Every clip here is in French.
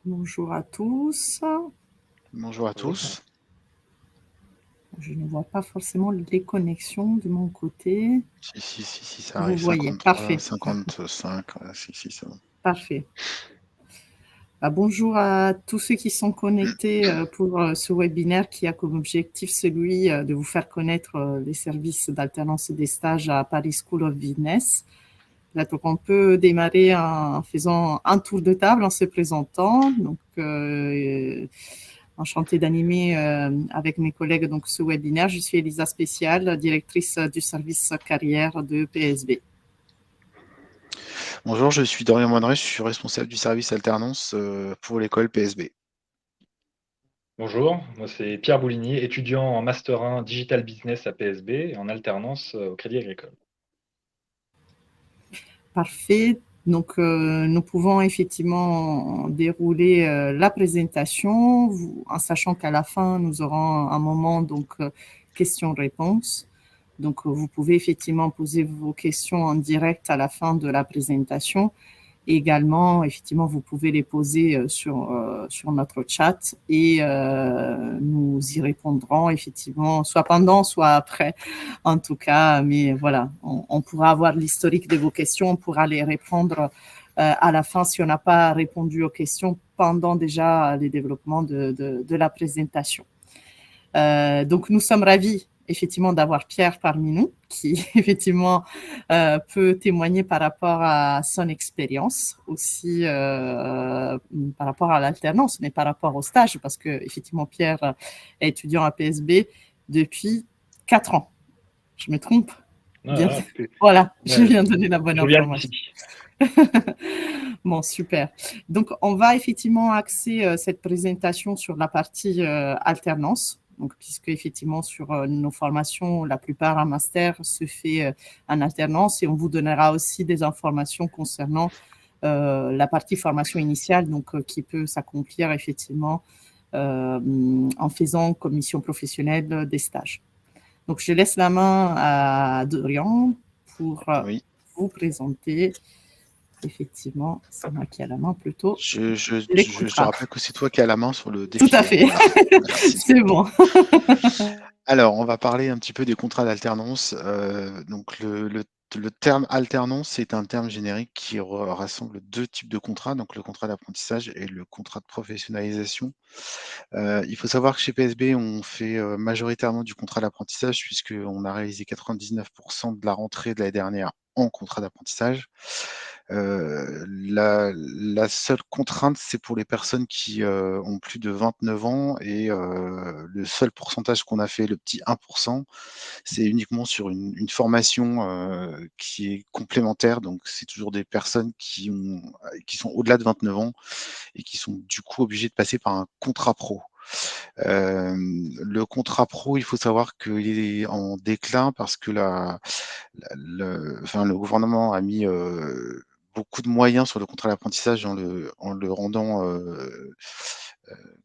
Bonjour à tous. Bonjour à Bonjour. tous. Je ne vois pas forcément les connexions de mon côté. Si, ça Vous arrive, voyez, 53, parfait, 55, si, c'est bon. parfait. Bonjour à tous ceux qui sont connectés pour ce webinaire qui a comme objectif celui de vous faire connaître les services d'alternance et des stages à Paris School of Business. Là, donc on peut démarrer en faisant un tour de table, en se présentant. Donc, enchantée d'animer avec mes collègues donc, ce webinaire. Je suis Elisa Spécial, directrice du service carrière de PSB. Bonjour, je suis Dorian Moindret, je suis responsable du service alternance pour l'école PSB. Bonjour, moi c'est Pierre Bouligny, étudiant en Master 1 Digital Business à PSB et en alternance au Crédit Agricole. Parfait. Donc, nous pouvons effectivement dérouler la présentation en sachant qu'à la fin, nous aurons un moment donc questions-réponses. Donc, vous pouvez effectivement poser vos questions en direct à la fin de la présentation. Et également, effectivement, vous pouvez les poser sur notre chat et nous y répondrons effectivement, soit pendant, soit après, en tout cas. Mais voilà, on pourra avoir l'historique de vos questions, on pourra les répondre à la fin si on n'a pas répondu aux questions pendant déjà les développements de la présentation. Donc, nous sommes ravis effectivement d'avoir Pierre parmi nous qui effectivement peut témoigner par rapport à son expérience aussi par rapport à l'alternance mais par rapport au stage parce que effectivement Pierre est étudiant à PSB depuis 4 ans. Je me trompe? Bien. Voilà, je viens de donner la bonne information. Bon, super. Donc, on va effectivement axer cette présentation sur la partie alternance. Donc, puisque effectivement sur nos formations, la plupart en master se fait en alternance et on vous donnera aussi des informations concernant la partie formation initiale, donc qui peut s'accomplir effectivement en faisant commission professionnelle des stages. Donc, je laisse la main à Dorian pour vous présenter. Effectivement, c'est moi qui ai la main plutôt. Je te rappelle que c'est toi qui as la main sur le Tout à défilé. fait. Voilà. Merci. C'est bon. Alors, on va parler un petit peu des contrats d'alternance. Donc, le terme alternance, c'est un terme générique qui rassemble deux types de contrats, donc le contrat d'apprentissage et le contrat de professionnalisation. Il faut savoir que chez PSB, on fait majoritairement du contrat d'apprentissage puisqu'on a réalisé 99% de la rentrée de l'année dernière en contrat d'apprentissage. La seule contrainte, c'est pour les personnes qui ont plus de 29 ans et le seul pourcentage qu'on a fait, le petit 1%, c'est uniquement sur une formation qui est complémentaire. Donc, c'est toujours des personnes qui sont au-delà de 29 ans et qui sont du coup obligées de passer par un contrat pro. Le contrat pro, il faut savoir qu'il est en déclin parce que le gouvernement a mis beaucoup de moyens sur le contrat d'apprentissage en le rendant,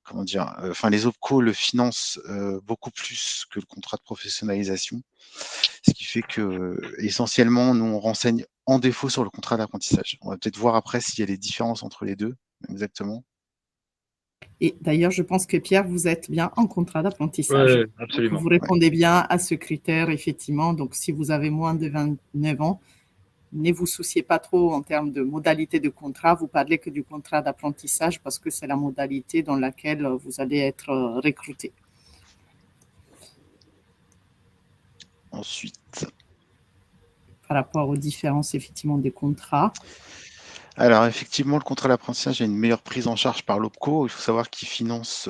comment dire, enfin les OPCO le financent beaucoup plus que le contrat de professionnalisation, ce qui fait que essentiellement nous on renseigne en défaut sur le contrat d'apprentissage. On va peut-être voir après s'il y a des différences entre les deux, exactement. Et d'ailleurs, je pense que Pierre, vous êtes bien en contrat d'apprentissage. Oui, absolument. Donc, vous répondez bien à ce critère, effectivement. Donc, si vous avez moins de 29 ans, ne vous souciez pas trop en termes de modalité de contrat. Vous parlez que du contrat d'apprentissage parce que c'est la modalité dans laquelle vous allez être recruté. Ensuite. Par rapport aux différences, effectivement, des contrats. Alors effectivement, le contrat d'apprentissage a une meilleure prise en charge par l'OPCO. Il faut savoir qu'il finance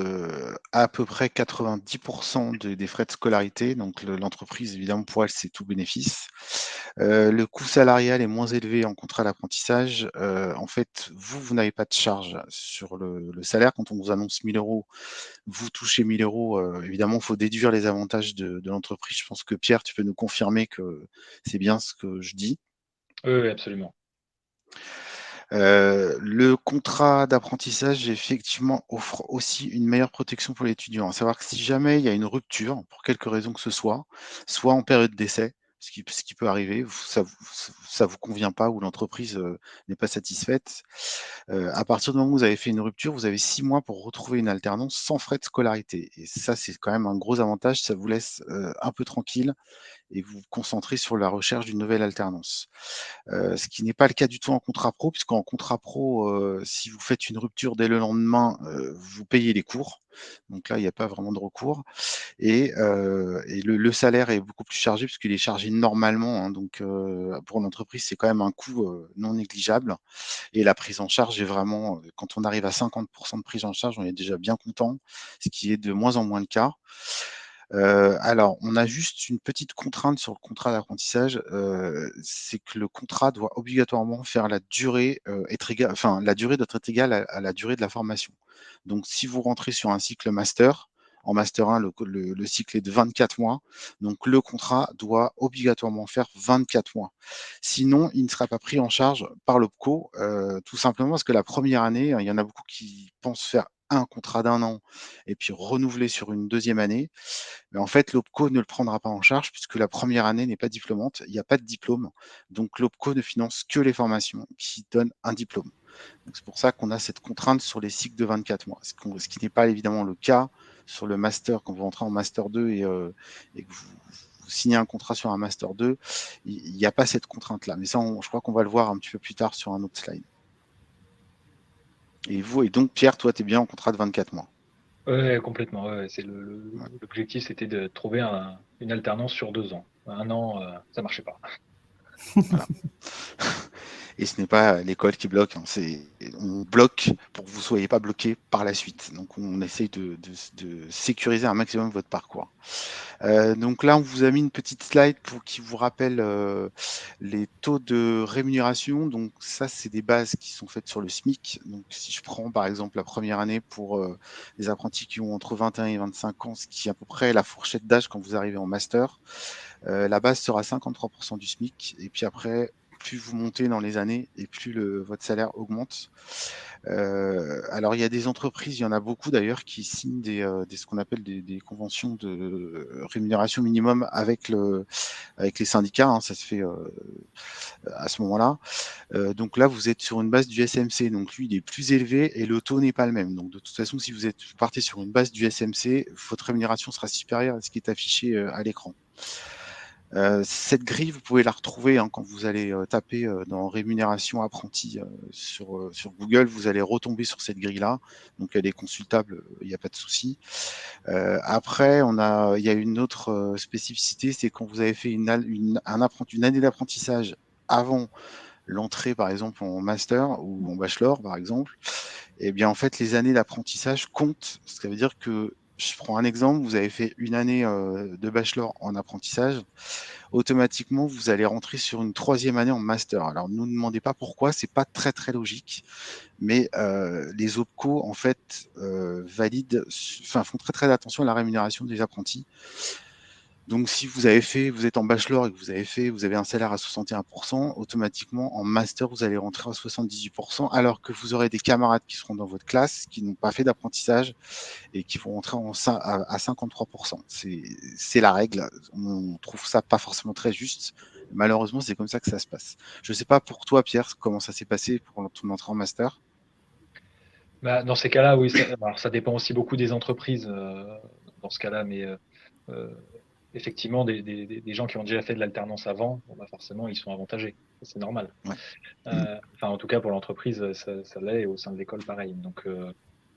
à peu près 90% des frais de scolarité. Donc l'entreprise, évidemment, pour elle, c'est tout bénéfice. Le coût salarial est moins élevé en contrat d'apprentissage. En fait, vous n'avez pas de charge sur le salaire. Quand on vous annonce 1 000 €, vous touchez 1 000 €. Évidemment, il faut déduire les avantages de l'entreprise. Je pense que Pierre, tu peux nous confirmer que c'est bien ce que je dis. Oui, absolument. Le contrat d'apprentissage, effectivement, offre aussi une meilleure protection pour l'étudiant. À savoir que si jamais il y a une rupture, pour quelque raison que ce soit en période d'essai, ce qui peut arriver, ça vous convient pas ou l'entreprise n'est pas satisfaite. À partir du moment où vous avez fait une rupture, vous avez 6 mois pour retrouver une alternance sans frais de scolarité et ça, c'est quand même un gros avantage. Ça vous laisse un peu tranquille et vous concentrer sur la recherche d'une nouvelle alternance. Ce qui n'est pas le cas du tout en contrat pro, puisqu'en contrat pro, si vous faites une rupture dès le lendemain, vous payez les cours. Donc là, il n'y a pas vraiment de recours. Et le salaire est beaucoup plus chargé puisqu'il est chargé normalement, hein, donc pour l'entreprise, c'est quand même un coût non négligeable. Et la prise en charge est vraiment, quand on arrive à 50 de prise en charge, on est déjà bien content, ce qui est de moins en moins le cas. Alors, on a juste une petite contrainte sur le contrat d'apprentissage, c'est que le contrat doit obligatoirement faire la durée, être égal enfin, la durée doit être égale à la durée de la formation. Donc si vous rentrez sur un cycle master, en master 1, le cycle est de 24 mois, donc le contrat doit obligatoirement faire 24 mois. Sinon, il ne sera pas pris en charge par l'OPCO, tout simplement parce que la première année, il y en a beaucoup qui pensent faire un contrat d'1 an et puis renouveler sur une deuxième année. Mais en fait, l'OPCO ne le prendra pas en charge puisque la première année n'est pas diplômante, il n'y a pas de diplôme. Donc l'OPCO ne finance que les formations qui donnent un diplôme. Donc c'est pour ça qu'on a cette contrainte sur les cycles de 24 mois, ce qui n'est pas évidemment le cas sur le master quand vous rentrez en master 2 et que vous signez un contrat sur un master 2, il n'y a pas cette contrainte-là. Mais ça, je crois qu'on va le voir un petit peu plus tard sur un autre slide. Et donc Pierre, toi, tu es bien en contrat de 24 mois. Ouais, complètement. Ouais. L'objectif, c'était de trouver une alternance sur 2 ans. 1 an, ça marchait pas. Voilà. Et ce n'est pas l'école qui bloque, hein, on bloque pour que vous ne soyez pas bloqué par la suite. Donc on essaye de sécuriser un maximum votre parcours. Donc là, on vous a mis une petite slide qui vous rappelle les taux de rémunération. Donc ça, c'est des bases qui sont faites sur le SMIC. Donc si je prends par exemple la première année pour les apprentis qui ont entre 21 et 25 ans, ce qui est à peu près la fourchette d'âge quand vous arrivez en master, la base sera 53% du SMIC. Et puis après, plus vous montez dans les années et plus votre salaire augmente. Alors il y a des entreprises, il y en a beaucoup d'ailleurs, qui signent ce qu'on appelle des conventions de rémunération minimum avec les syndicats, hein, ça se fait à ce moment-là. Donc là, vous êtes sur une base du SMC, donc lui, il est plus élevé et le taux n'est pas le même. Donc de toute façon, si vous partez sur une base du SMC, votre rémunération sera supérieure à ce qui est affiché à l'écran. Cette grille, vous pouvez la retrouver quand vous allez taper dans rémunération apprenti sur Google, vous allez retomber sur cette grille-là. Donc elle est consultable, il n'y a pas de souci. Après, il y a une autre spécificité, c'est quand vous avez fait une année d'apprentissage avant l'entrée, par exemple, en master ou en bachelor, par exemple, et bien en fait, les années d'apprentissage comptent. Ce qui veut dire que, je prends un exemple, vous avez fait une année de bachelor en apprentissage, automatiquement, vous allez rentrer sur une 3e année en master. Alors, ne nous demandez pas pourquoi, c'est pas très très logique, mais les OPCO, en fait, font très très attention à la rémunération des apprentis. Donc, si vous êtes en bachelor et que vous avez un salaire à 61%, automatiquement, en master, vous allez rentrer à 78%, alors que vous aurez des camarades qui seront dans votre classe, qui n'ont pas fait d'apprentissage et qui vont rentrer à 53%. C'est la règle. On trouve ça pas forcément très juste. Malheureusement, c'est comme ça que ça se passe. Je ne sais pas pour toi, Pierre, comment ça s'est passé pour ton entrée en master. Bah, dans ces cas-là, oui, alors ça dépend aussi beaucoup des entreprises dans ce cas-là, mais effectivement, des gens qui ont déjà fait de l'alternance avant, bon, bah forcément, ils sont avantagés. C'est normal. Ouais. Enfin, en tout cas, pour l'entreprise, ça l'est, et au sein de l'école, pareil. Donc,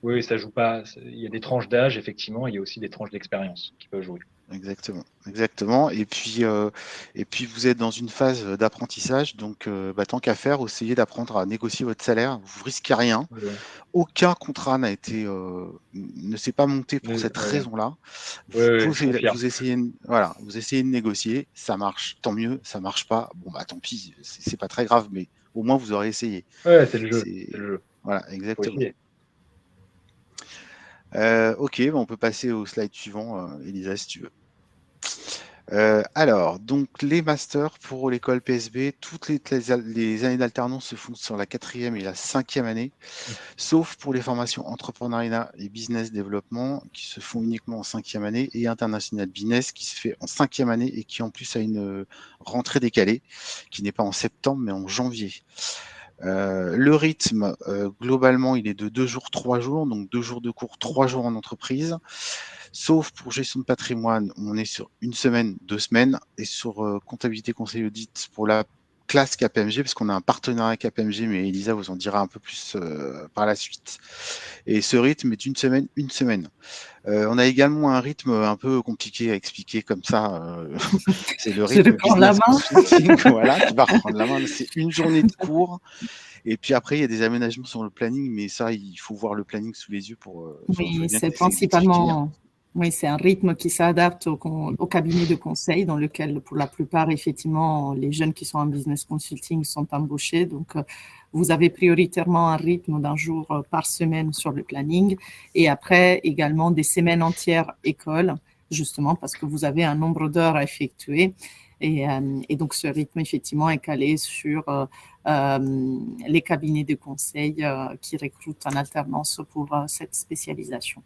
oui, ça joue pas. Il y a des tranches d'âge, effectivement, il y a aussi des tranches d'expérience qui peuvent jouer. Exactement, exactement. Et puis vous êtes dans une phase d'apprentissage, donc tant qu'à faire, essayez d'apprendre à négocier votre salaire. Vous risquez rien. Ouais. Aucun contrat ne s'est pas monté pour cette Ouais, raison-là. ouais, je confirme. Vous essayez de négocier, ça marche, tant mieux. Ça marche pas, bon bah tant pis, c'est pas très grave, mais au moins vous aurez essayé. Ouais, c'est le jeu. C'est le jeu. Voilà, Faut exactement. essayer. Ok, on peut passer au slide suivant, Elisa, si tu veux. Alors, donc les masters pour l'école PSB, toutes les années d'alternance se font sur la 4e et la 5e année, sauf pour les formations entrepreneuriat et business développement qui se font uniquement en 5e année, et international business qui se fait en 5e année et qui en plus a une rentrée décalée, qui n'est pas en septembre mais en janvier. Le rythme, globalement, il est de 2 jours, 3 jours, donc 2 jours de cours, 3 jours en entreprise. Sauf pour gestion de patrimoine, on est sur 1 semaine, 2 semaines, et sur comptabilité conseil audit pour la classe KPMG, parce qu'on a un partenariat KPMG, mais Elisa vous en dira un peu plus par la suite. Et ce rythme est 1 semaine, 1 semaine. On a également un rythme un peu compliqué à expliquer comme ça. C'est le Je rythme reprends la business main. consulting, voilà, qui va reprendre la main. C'est 1 journée de cours. Et puis après, il y a des aménagements sur le planning, mais ça, il faut voir le planning sous les yeux pour. Je veux Oui, bien c'est essayer d'expliquer. principalement, oui, c'est un rythme qui s'adapte au cabinet de conseil dans lequel, pour la plupart, effectivement, les jeunes qui sont en business consulting sont embauchés. Donc, vous avez prioritairement un rythme d'un jour par semaine sur le planning et après également des semaines entières école, justement parce que vous avez un nombre d'heures à effectuer. Et donc, ce rythme, effectivement, est calé sur les cabinets de conseil qui recrutent en alternance pour cette spécialisation.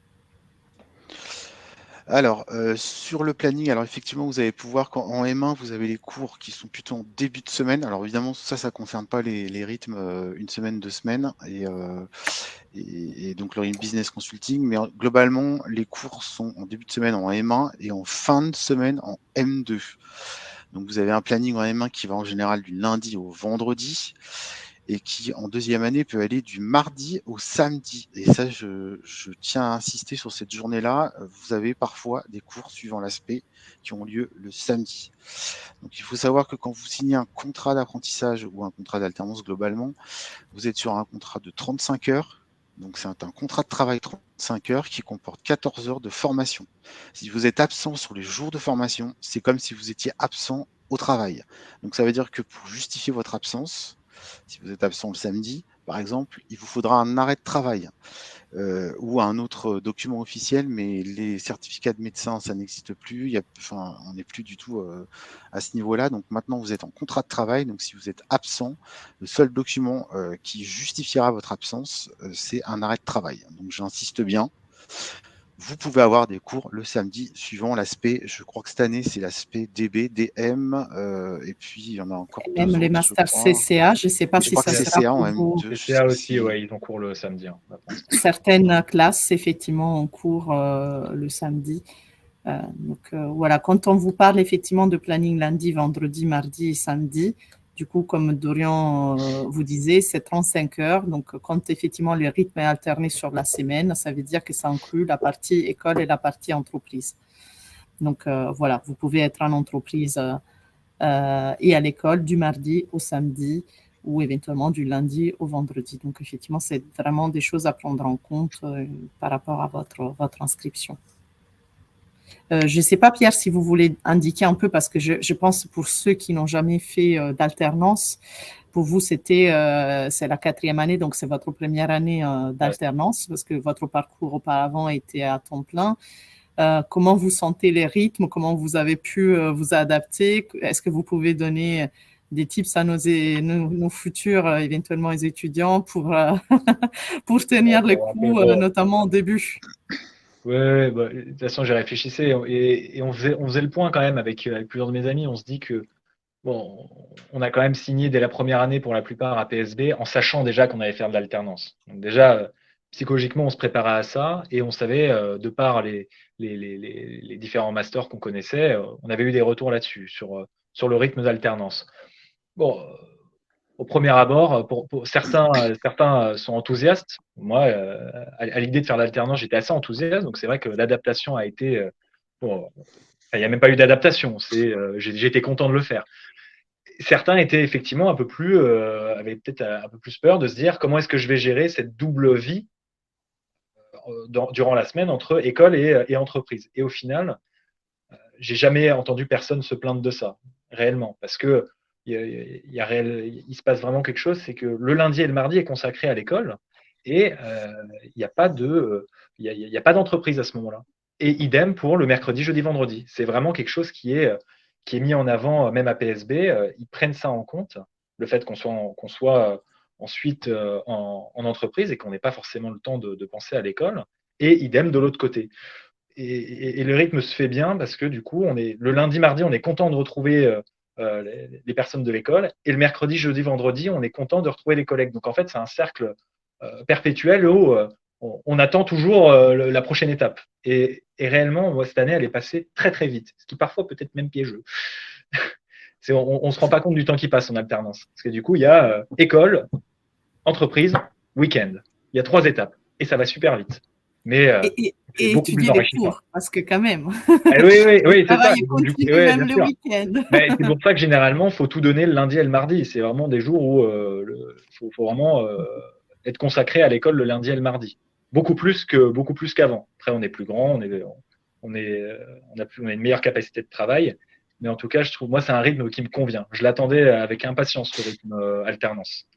Alors, sur le planning, alors effectivement, vous allez pouvoir, en M1, vous avez les cours qui sont plutôt en début de semaine. Alors évidemment, ça ne concerne pas les rythmes 1 semaine, 2 semaines, et donc le business consulting. Mais globalement, les cours sont en début de semaine en M1 et en fin de semaine en M2. Donc vous avez un planning en M1 qui va en général du lundi au vendredi, et qui, en 2e année, peut aller du mardi au samedi. Et ça, je tiens à insister sur cette journée-là. Vous avez parfois des cours suivant l'aspect qui ont lieu le samedi. Donc il faut savoir que quand vous signez un contrat d'apprentissage ou un contrat d'alternance globalement, vous êtes sur un contrat de 35 heures. Donc c'est un contrat de travail 35 heures qui comporte 14 heures de formation. Si vous êtes absent sur les jours de formation, c'est comme si vous étiez absent au travail. Donc ça veut dire que pour justifier votre absence, si vous êtes absent le samedi, par exemple, il vous faudra un arrêt de travail ou un autre document officiel, mais les certificats de médecin, ça n'existe plus. On n'est plus du tout à ce niveau-là. Donc maintenant, vous êtes en contrat de travail. Donc si vous êtes absent, le seul document qui justifiera votre absence, c'est un arrêt de travail. Donc j'insiste bien. Vous pouvez avoir des cours le samedi suivant l'aspect, je crois que cette année, c'est l'aspect DB, DM, et puis il y en a encore Même 2 les autres, je masters crois. CCA, je ne sais pas Je si crois que ça sera CCA en pour vous. M2. CCA aussi, ouais, ils ont cours le samedi. Hein, certaines classes, effectivement, ont cours le samedi. Donc voilà, quand on vous parle effectivement de planning lundi, vendredi, mardi et samedi, du coup, comme Dorian vous disait, c'est 35 heures. Donc, quand effectivement le rythme est alterné sur la semaine, ça veut dire que ça inclut la partie école et la partie entreprise. Donc, voilà, vous pouvez être en entreprise et à l'école du mardi au samedi ou éventuellement du lundi au vendredi. Donc, effectivement, c'est vraiment des choses à prendre en compte par rapport à votre inscription. Je ne sais pas, Pierre, si vous voulez indiquer un peu, parce que je pense pour ceux qui n'ont jamais fait d'alternance, pour vous, c'est la 4e année, donc c'est votre première année d'alternance, parce que votre parcours auparavant était à temps plein. Comment vous sentez les rythmes? Comment vous avez pu vous adapter? Est-ce que vous pouvez donner des tips à nos futurs, éventuellement les étudiants, pour tenir les coups, notamment au début? Oui, bah, de toute façon, j'y réfléchissais et on faisait le point quand même avec plusieurs de mes amis. On se dit que bon, on a quand même signé dès la première année pour la plupart à PSB en sachant déjà qu'on allait faire de l'alternance. Donc déjà, psychologiquement, on se préparait à ça et on savait, de par les différents masters qu'on connaissait, on avait eu des retours là-dessus, sur le rythme d'alternance. Bon, au premier abord, pour certains sont enthousiastes. Moi, à l'idée de faire l'alternance, j'étais assez enthousiaste. Donc c'est vrai que l'adaptation a été bon. Il n'y a même pas eu d'adaptation. J'ai été content de le faire. Certains étaient effectivement un peu plus, avaient peut-être un peu plus peur de se dire comment est-ce que je vais gérer cette double vie durant la semaine entre école et entreprise. Et au final, j'ai jamais entendu personne se plaindre de ça, réellement, parce que il se passe vraiment quelque chose, c'est que le lundi et le mardi est consacré à l'école et il n'y a pas d'entreprise à ce moment-là. Et idem pour le mercredi, jeudi, vendredi. C'est vraiment quelque chose qui est qui est mis en avant, même à PSB. Ils prennent ça en compte, le fait qu'on soit ensuite en entreprise et qu'on n'ait pas forcément le temps de penser à l'école. Et idem de l'autre côté. Et le rythme se fait bien parce que du coup, le lundi, mardi, on est content de retrouver les personnes de l'école. Et le mercredi, jeudi, vendredi, on est content de retrouver les collègues. Donc en fait, c'est un cercle perpétuel où on attend toujours la prochaine étape. Et réellement, moi, cette année, elle est passée très très vite, ce qui parfois peut être même piégeux. On ne se rend pas compte du temps qui passe en alternance. Parce que du coup, il y a école, entreprise, week-end. Il y a 3 étapes. Et ça va super vite. Mais c'est Et beaucoup plus étudier les enrichissant. cours, parce que quand même, Eh oui, c'est ça. travail continue Ouais, même bien le sûr. week-end. Mais c'est pour ça que généralement, il faut tout donner le lundi et le mardi. C'est vraiment des jours où faut vraiment être consacré à l'école le lundi et le mardi. Beaucoup plus qu'avant. Après, on est plus grand, on a une meilleure capacité de travail. Mais en tout cas, moi, c'est un rythme qui me convient. Je l'attendais avec impatience, ce rythme alternance.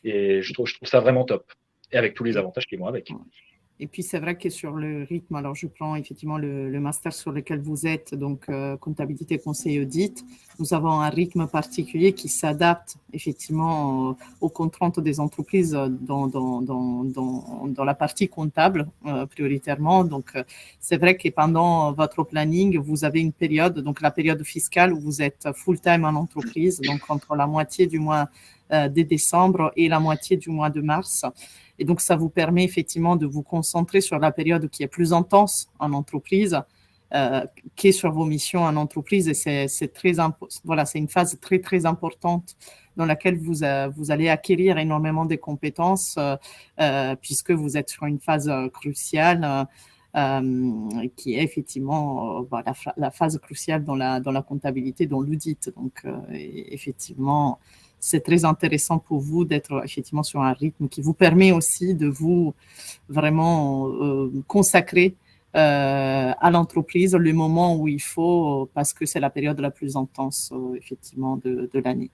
Et je trouve ça vraiment top. Et avec tous les avantages qui vont avec. Et puis, c'est vrai que sur le rythme, alors je prends effectivement le master sur lequel vous êtes, donc comptabilité, conseil, audit. Nous avons un rythme particulier qui s'adapte effectivement aux contraintes des entreprises dans la partie comptable prioritairement. Donc, c'est vrai que pendant votre planning, vous avez une période, donc la période fiscale où vous êtes full-time en entreprise, donc entre la moitié du mois de décembre et la moitié du mois de mars. Et donc, ça vous permet effectivement de vous concentrer sur la période qui est plus intense en entreprise, qui est sur vos missions en entreprise. Et c'est une phase très, très importante dans laquelle vous allez acquérir énormément de compétences puisque vous êtes sur une phase cruciale qui est effectivement la phase cruciale dans la comptabilité, dans l'audit. Donc, effectivement, c'est très intéressant pour vous d'être effectivement sur un rythme qui vous permet aussi de vous vraiment consacrer à l'entreprise le moment où il faut, parce que c'est la période la plus intense, effectivement, de l'année.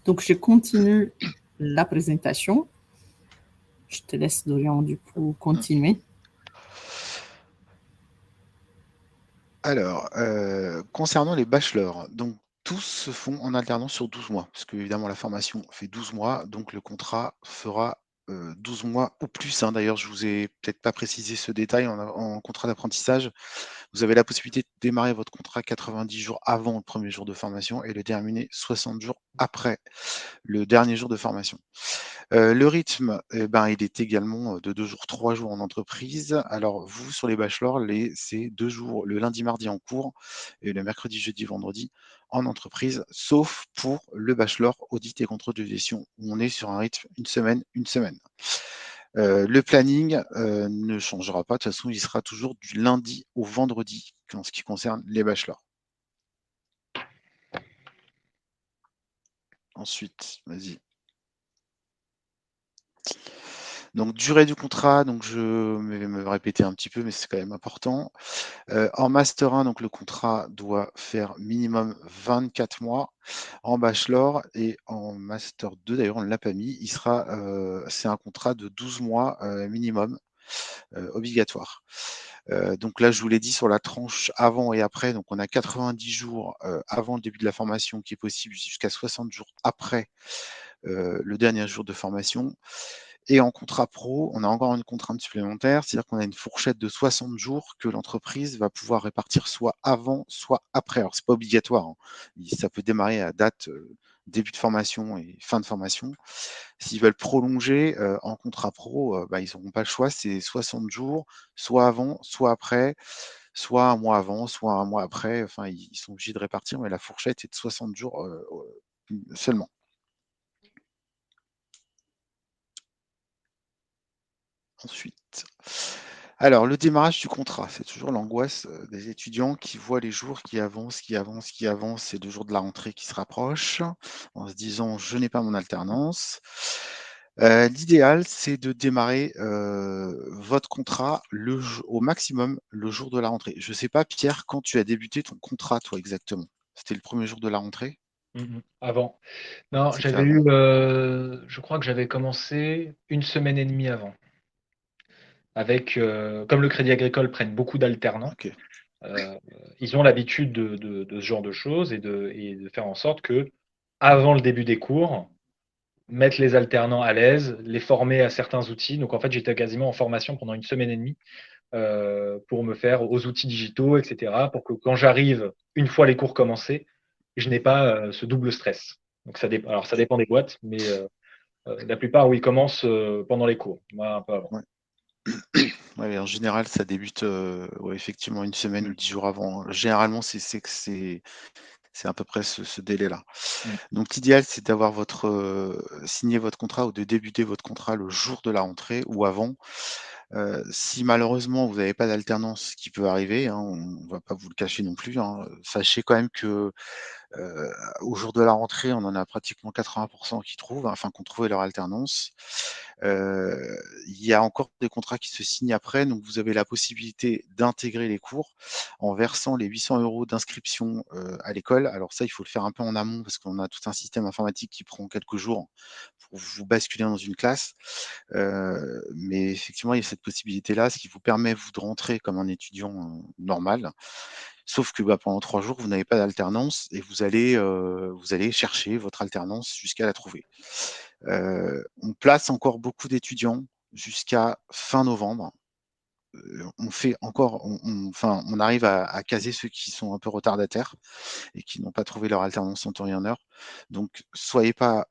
Donc, je continue la présentation. Je te laisse, Dorian, du coup, continuer. Alors, concernant les bachelors, donc tous se font en alternance sur 12 mois, parce que évidemment la formation fait 12 mois, donc le contrat fera 12 mois ou plus. D'ailleurs, je vous ai peut-être pas précisé ce détail en contrat d'apprentissage. Vous avez la possibilité de démarrer votre contrat 90 jours avant le premier jour de formation et le terminer 60 jours après le dernier jour de formation. Le rythme, il est également de 2 jours, 3 jours en entreprise. Alors vous, sur les bachelors, c'est 2 jours, le lundi, mardi en cours et le mercredi, jeudi, vendredi en entreprise, sauf pour le bachelor audit et contrôle de gestion, où on est sur un rythme une semaine, une semaine. Le planning ne changera pas. De toute façon, il sera toujours du lundi au vendredi en ce qui concerne les bachelors. Ensuite, vas-y. Donc, durée du contrat, donc je vais me répéter un petit peu, mais c'est quand même important. En Master 1, donc le contrat doit faire minimum 24 mois. En Bachelor et en Master 2, d'ailleurs, on ne l'a pas mis, c'est un contrat de 12 mois minimum, obligatoire. Donc là, je vous l'ai dit sur la tranche avant et après, donc on a 90 jours avant le début de la formation qui est possible jusqu'à 60 jours après le dernier jour de formation. Et en contrat pro, on a encore une contrainte supplémentaire, c'est-à-dire qu'on a une fourchette de 60 jours que l'entreprise va pouvoir répartir soit avant, soit après. Alors, c'est pas obligatoire, ça peut démarrer à date début de formation et fin de formation. S'ils veulent prolonger en contrat pro, ils n'auront pas le choix, c'est 60 jours, soit avant, soit après, soit un mois avant, soit un mois après. Enfin, ils sont obligés de répartir, mais la fourchette est de 60 jours seulement. Ensuite, alors le démarrage du contrat, c'est toujours l'angoisse des étudiants qui voient les jours qui avancent, c'est le jour de la rentrée qui se rapproche, en se disant je n'ai pas mon alternance. L'idéal, c'est de démarrer votre contrat au maximum le jour de la rentrée. Je ne sais pas, Pierre, quand tu as débuté ton contrat, toi, exactement. C'était le premier jour de la rentrée? Avant. Non, C'était avant. je crois que j'avais commencé une semaine et demie avant. Avec, comme le Crédit Agricole prenne beaucoup d'alternants, Ok. ils ont l'habitude de ce genre de choses et de faire en sorte que, avant le début des cours, mettre les alternants à l'aise, les former à certains outils. Donc en fait, j'étais quasiment en formation pendant 1 semaine et demie pour me faire aux outils digitaux, etc., pour que quand j'arrive, une fois les cours commencés, je n'ai pas ce double stress. Donc alors ça dépend des boîtes, mais la plupart, oui, commencent pendant les cours, moi un peu avant. Ouais. Ouais, en général, ça débute ouais, effectivement 1 semaine ou 10 jours avant. Généralement, c'est à peu près ce délai-là. Donc l'idéal, c'est d'avoir signé votre contrat ou de débuter votre contrat le jour de la rentrée ou avant. Si malheureusement vous n'avez pas d'alternance, ce qui peut arriver, hein, on ne va pas vous le cacher non plus, hein, sachez quand même que au jour de la rentrée, on en a pratiquement 80 qui trouvent, enfin qui ont trouvé leur alternance. Il y a encore des contrats qui se signent après, donc vous avez la possibilité d'intégrer les cours en versant les 800 € d'inscription, à l'école. Alors ça, il faut le faire un peu en amont parce qu'on a tout un système informatique qui prend quelques jours pour vous basculer dans une classe. Mais effectivement, il y a cette possibilité-là, ce qui vous permet, vous, de rentrer comme un étudiant, normal. Sauf que, bah, pendant 3 jours, vous n'avez pas d'alternance et vous allez chercher votre alternance jusqu'à la trouver. On place encore beaucoup d'étudiants jusqu'à fin novembre. On fait encore on arrive à caser ceux qui sont un peu retardataires et qui n'ont pas trouvé leur alternance en temps et en heure. Donc soyez pas,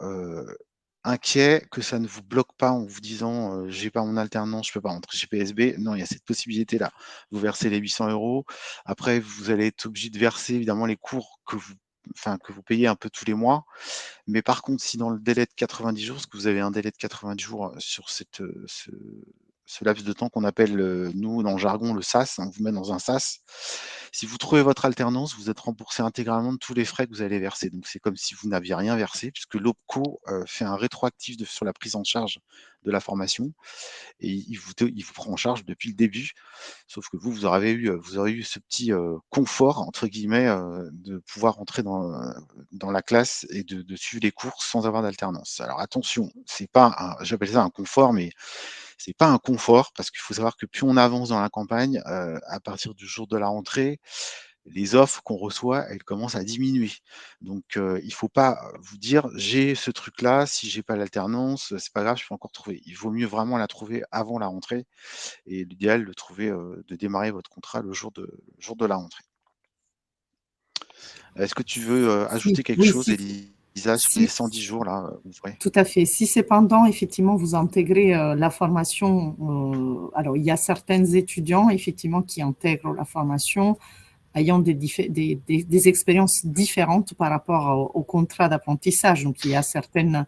inquiets, que ça ne vous bloque pas en vous disant, «J'ai pas mon alternance, je peux pas rentrer chez PSB». Non, il y a cette possibilité-là. Vous versez les 800 €. Après, vous allez être obligé de verser évidemment les cours que vous payez un peu tous les mois. Mais par contre, si dans le délai de 90 jours, parce que vous avez un délai de 90 jours, sur ce laps de temps qu'on appelle, nous, dans le jargon, le SAS, on vous met dans un SAS. Si vous trouvez votre alternance, vous êtes remboursé intégralement de tous les frais que vous allez verser. Donc c'est comme si vous n'aviez rien versé puisque l'OPCO, fait un rétroactif sur la prise en charge de la formation et il vous prend en charge depuis le début. Sauf que vous aurez eu ce petit, «confort» entre guillemets, de pouvoir rentrer dans la classe et de suivre les cours sans avoir d'alternance. Alors attention, c'est pas j'appelle ça un confort, mais c'est pas un confort parce qu'il faut savoir que plus on avance dans la campagne, à partir du jour de la rentrée, les offres qu'on reçoit, elles commencent à diminuer. Donc, il faut pas vous dire: «J'ai ce truc-là, si j'ai pas l'alternance, c'est pas grave, je peux encore trouver». Il vaut mieux vraiment la trouver avant la rentrée et l'idéal de démarrer votre contrat le jour de la rentrée. Est-ce que tu veux, Si, ajouter quelque oui, chose, si, Elisa, sur les si, 110 jours là, ouvrés? tout à fait. Si cependant, effectivement, vous intégrez la formation, alors il y a certains étudiants, effectivement, qui intègrent la formation ayant des expériences différentes par rapport au contrat d'apprentissage. Donc, il y a certaines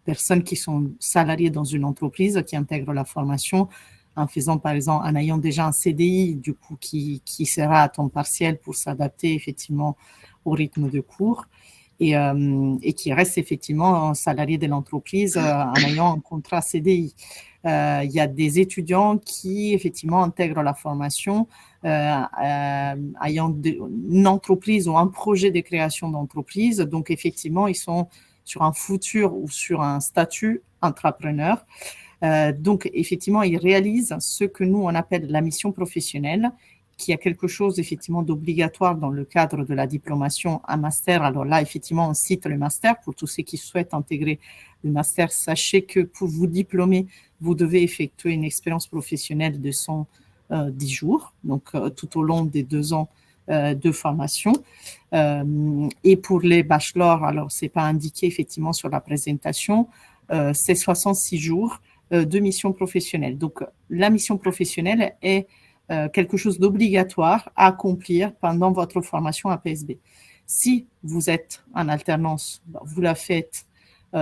personnes qui sont salariées dans une entreprise qui intègrent la formation en faisant, par exemple, en ayant déjà un CDI, du coup, qui sera à temps partiel pour s'adapter effectivement au rythme de cours et qui reste effectivement salarié de l'entreprise en ayant un contrat CDI. Il y a des étudiants qui effectivement intègrent la formation ayant une entreprise ou un projet de création d'entreprise. Donc effectivement, ils sont sur un futur ou sur un statut entrepreneur. Donc effectivement, ils réalisent ce que nous on appelle la mission professionnelle, qui a quelque chose effectivement d'obligatoire dans le cadre de la diplomation à master. Alors là, effectivement, on cite le master. Pour tous ceux qui souhaitent intégrer le master, sachez que pour vous diplômer, vous devez effectuer une expérience professionnelle de 110 jours, donc tout au long des 2 ans de formation. Et pour les bachelors, alors c'est pas indiqué effectivement sur la présentation, c'est 66 jours de mission professionnelle. Donc la mission professionnelle est quelque chose d'obligatoire à accomplir pendant votre formation à PSB. Si vous êtes en alternance, vous la faites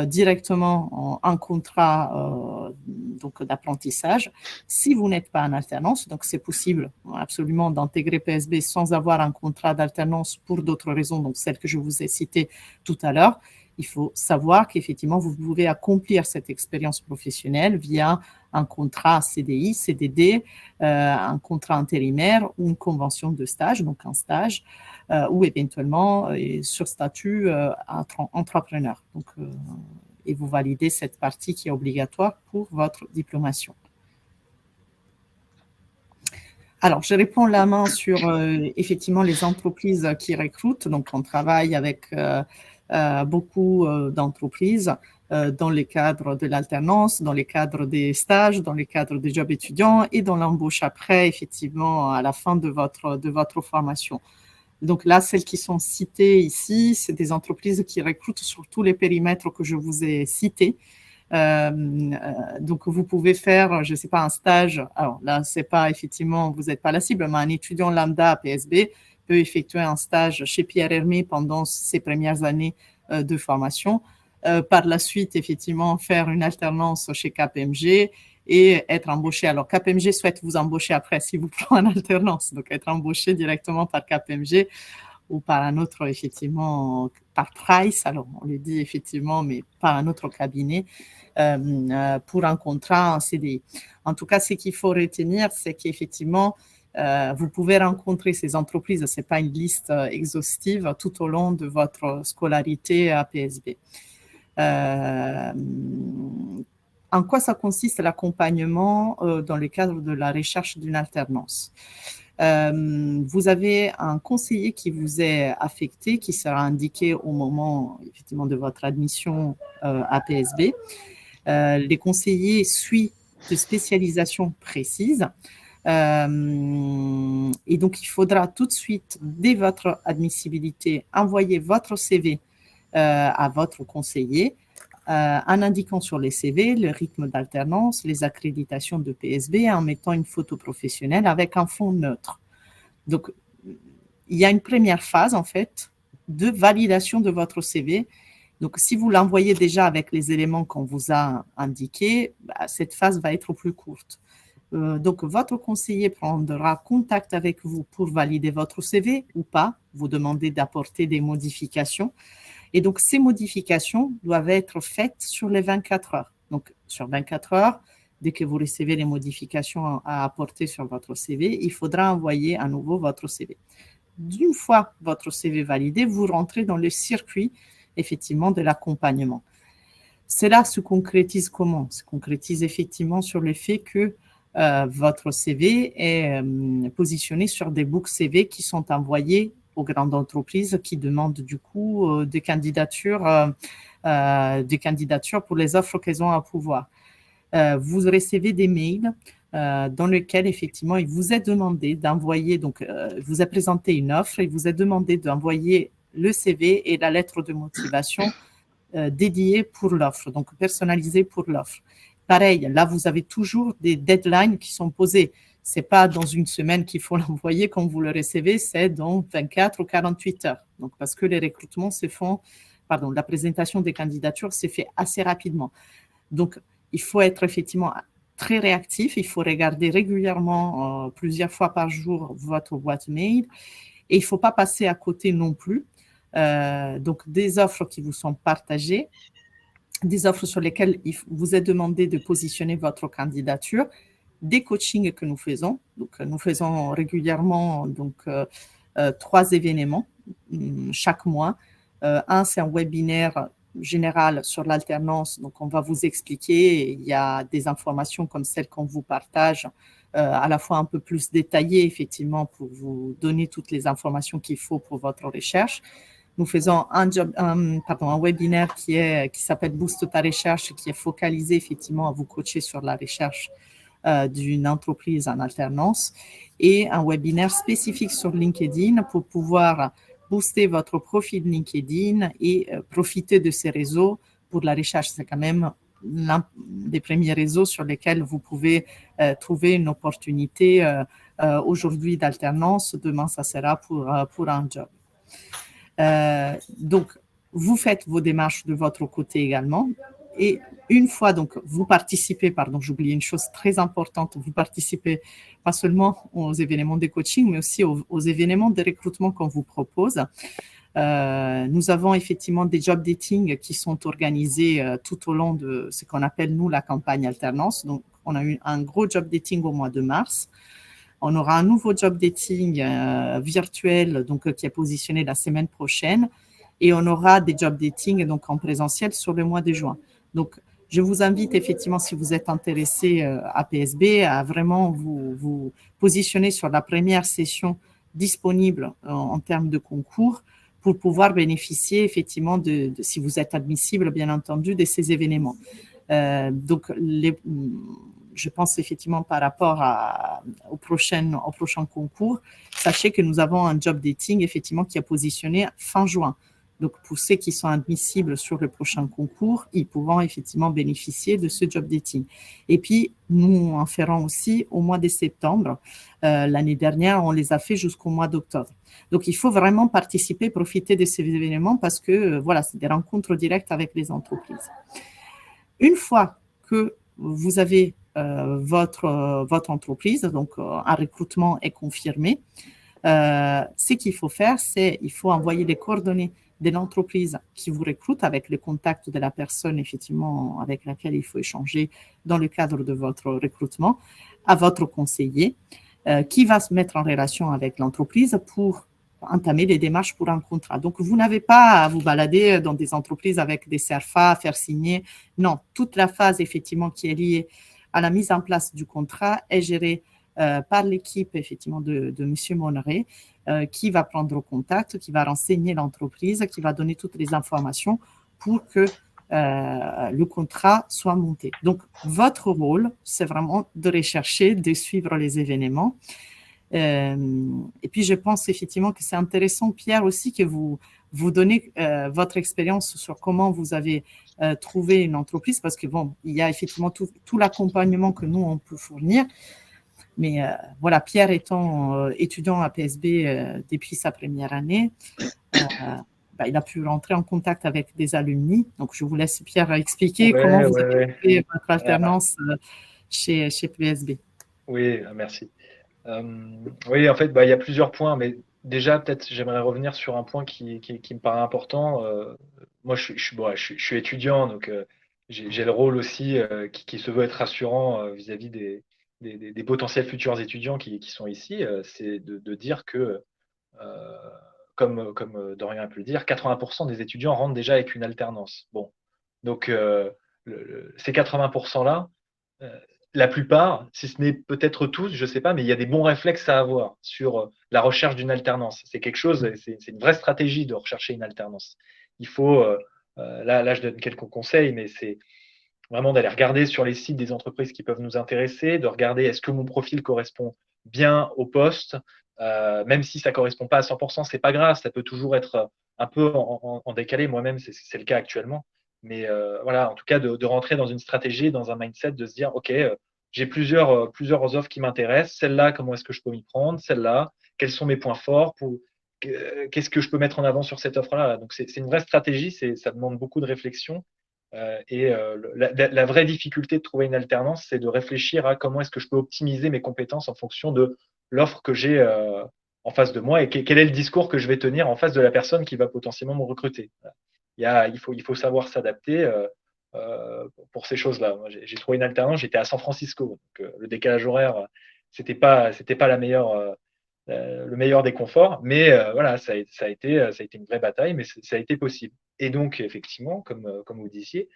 directement en contrat donc d'apprentissage. Si vous n'êtes pas en alternance, donc c'est possible absolument d'intégrer PSB sans avoir un contrat d'alternance pour d'autres raisons, donc celles que je vous ai citées tout à l'heure. Il faut savoir qu'effectivement, vous pouvez accomplir cette expérience professionnelle via un contrat CDI, CDD, un contrat intérimaire ou une convention de stage, donc un stage, ou éventuellement sur statut entrepreneur. Donc, et vous validez cette partie qui est obligatoire pour votre diplomation. Alors, je réponds la main sur effectivement les entreprises qui recrutent. Donc, on travaille avec beaucoup d'entreprises dans les cadres de l'alternance, dans les cadres des stages, dans les cadres des jobs étudiants et dans l'embauche après, effectivement, à la fin de votre formation. Donc là, celles qui sont citées ici, c'est des entreprises qui recrutent sur tous les périmètres que je vous ai cités. Donc, vous pouvez faire, je ne sais pas, un stage. Alors là, c'est pas effectivement, vous n'êtes pas la cible, mais un étudiant lambda à PSB peut effectuer un stage chez Pierre Hermé pendant ses premières années de formation. Par la suite, effectivement, faire une alternance chez KPMG et être embauché. Alors, KPMG souhaite vous embaucher après si vous prenez en alternance, donc être embauché directement par KPMG ou par un autre, effectivement, par Price, alors on le dit effectivement, mais par un autre cabinet, pour un contrat en CDI. En tout cas, ce qu'il faut retenir, c'est qu'effectivement, vous pouvez rencontrer ces entreprises, ce n'est pas une liste exhaustive tout au long de votre scolarité à PSB. En quoi ça consiste l'accompagnement dans le cadre de la recherche d'une alternance? Vous avez un conseiller qui vous est affecté, qui sera indiqué au moment effectivement de votre admission à PSB. Les conseillers suivent de spécialisation précise. Et donc, il faudra tout de suite, dès votre admissibilité, envoyer votre CV à votre conseiller en indiquant sur les CV le rythme d'alternance, les accréditations de PSB, en mettant une photo professionnelle avec un fond neutre. Donc, il y a une première phase, en fait, de validation de votre CV. Donc, si vous l'envoyez déjà avec les éléments qu'on vous a indiqués, cette phase va être plus courte. Donc, votre conseiller prendra contact avec vous pour valider votre CV ou pas, vous demander d'apporter des modifications. Et donc, ces modifications doivent être faites sur les 24 heures. Donc, sur 24 heures, dès que vous recevez les modifications à apporter sur votre CV, il faudra envoyer à nouveau votre CV. D'une fois votre CV validé, vous rentrez dans le circuit, effectivement, de l'accompagnement. Cela se concrétise comment? Se concrétise effectivement sur le fait que votre CV est positionné sur des books CV qui sont envoyés aux grandes entreprises qui demandent du coup des candidatures pour les offres qu'elles ont à pouvoir. Vous recevez des mails dans lesquels effectivement il vous est demandé d'envoyer, donc vous est présenté une offre, il vous est demandé d'envoyer le CV et la lettre de motivation dédiée pour l'offre, donc personnalisée pour l'offre. Pareil, là vous avez toujours des deadlines qui sont posées. Ce n'est pas dans une semaine qu'il faut l'envoyer quand vous le recevez, c'est dans 24 ou 48 heures. Donc, parce que les recrutements se font, la présentation des candidatures s'est fait assez rapidement. Donc, il faut être effectivement très réactif. Il faut regarder régulièrement, plusieurs fois par jour, votre boîte mail. Et il ne faut pas passer à côté non plus. Donc, des offres qui vous sont partagées, des offres sur lesquelles il vous est demandé de positionner votre candidature, des coachings que nous faisons. Donc, nous faisons régulièrement 3 événements chaque mois. Un, c'est un webinaire général sur l'alternance. Donc, on va vous expliquer. Il y a des informations comme celles qu'on vous partage, à la fois un peu plus détaillées, effectivement, pour vous donner toutes les informations qu'il faut pour votre recherche. Nous faisons un webinaire qui s'appelle Boost ta recherche, qui est focalisé effectivement à vous coacher sur la recherche d'une entreprise en alternance, et un webinaire spécifique sur LinkedIn pour pouvoir booster votre profil LinkedIn et profiter de ces réseaux pour la recherche. C'est quand même l'un des premiers réseaux sur lesquels vous pouvez trouver une opportunité aujourd'hui d'alternance. Demain, ça sera pour un job. Donc, vous faites vos démarches de votre côté également. Et une fois, donc, vous participez, j'oubliais une chose très importante, vous participez pas seulement aux événements de coaching, mais aussi aux événements de recrutement qu'on vous propose. Nous avons effectivement des job dating qui sont organisés tout au long de ce qu'on appelle, nous, la campagne alternance. Donc, on a eu un gros job dating au mois de mars. On aura un nouveau job dating virtuel donc, qui est positionné la semaine prochaine. Et on aura des job dating donc, en présentiel sur le mois de juin. Donc, Je vous invite effectivement, si vous êtes intéressé à PSB, à vraiment vous positionner sur la première session disponible en termes de concours pour pouvoir bénéficier effectivement si vous êtes admissible, bien entendu, de ces événements. Donc, je pense effectivement par rapport au prochain concours, sachez que nous avons un job dating effectivement qui est positionné fin juin. Donc, pour ceux qui sont admissibles sur le prochain concours, ils pourront effectivement bénéficier de ce job dating. Et puis, nous en ferons aussi au mois de septembre. L'année dernière, on les a fait jusqu'au mois d'octobre. Donc, il faut vraiment participer, profiter de ces événements parce que, voilà, c'est des rencontres directes avec les entreprises. Une fois que vous avez votre entreprise, donc un recrutement est confirmé, ce qu'il faut faire, c'est il faut envoyer les coordonnées de l'entreprise qui vous recrute avec le contact de la personne effectivement avec laquelle il faut échanger dans le cadre de votre recrutement à votre conseiller qui va se mettre en relation avec l'entreprise pour entamer les démarches pour un contrat. Donc, vous n'avez pas à vous balader dans des entreprises avec des CERFA, à faire signer. Non, toute la phase effectivement qui est liée à la mise en place du contrat est gérée par l'équipe effectivement de M. Monneret qui va prendre contact, qui va renseigner l'entreprise, qui va donner toutes les informations pour que le contrat soit monté. Donc, votre rôle, c'est vraiment de rechercher, de suivre les événements. Et puis, je pense effectivement que c'est intéressant, Pierre, aussi que vous donnez votre expérience sur comment vous avez trouvé une entreprise, parce que bon, il y a effectivement tout l'accompagnement que nous, on peut fournir. Mais voilà, Pierre étant étudiant à PSB depuis sa première année, il a pu rentrer en contact avec des alumni. Donc, je vous laisse, Pierre, expliquer comment vous avez fait votre alternance chez PSB. Oui, merci. Oui, en fait, il y a plusieurs points, mais déjà, peut-être, j'aimerais revenir sur un point qui me paraît important. Moi, je suis étudiant, donc j'ai le rôle aussi qui se veut être rassurant vis-à-vis des potentiels futurs étudiants qui sont ici. C'est de dire que, comme Dorian a pu le dire, 80% des étudiants rentrent déjà avec une alternance. Bon, donc ces 80%-là, la plupart, si ce n'est peut-être tous, je ne sais pas, mais il y a des bons réflexes à avoir sur la recherche d'une alternance. C'est quelque chose, c'est une vraie stratégie de rechercher une alternance. Il faut, là, je donne quelques conseils, mais c'est vraiment d'aller regarder sur les sites des entreprises qui peuvent nous intéresser, de regarder est-ce que mon profil correspond bien au poste, même si ça ne correspond pas à 100%, c'est pas grave, ça peut toujours être un peu en décalé. Moi-même, c'est le cas actuellement. Mais voilà, en tout cas, de rentrer dans une stratégie, dans un mindset, de se dire, OK, j'ai plusieurs offres qui m'intéressent. Celle-là, comment est-ce que je peux m'y prendre? Celle-là, quels sont mes points forts? Qu'est-ce que je peux mettre en avant sur cette offre-là? Donc, c'est une vraie stratégie, ça demande beaucoup de réflexion. La vraie difficulté de trouver une alternance, c'est de réfléchir à comment est-ce que je peux optimiser mes compétences en fonction de l'offre que j'ai en face de moi et quel est le discours que je vais tenir en face de la personne qui va potentiellement me recruter. Il faut savoir s'adapter pour ces choses-là. J'ai trouvé une alternance, j'étais à San Francisco, donc le décalage horaire, c'était pas le meilleur des conforts, mais voilà, ça a été une vraie bataille, mais ça a été possible. Et donc, effectivement, comme vous disiez,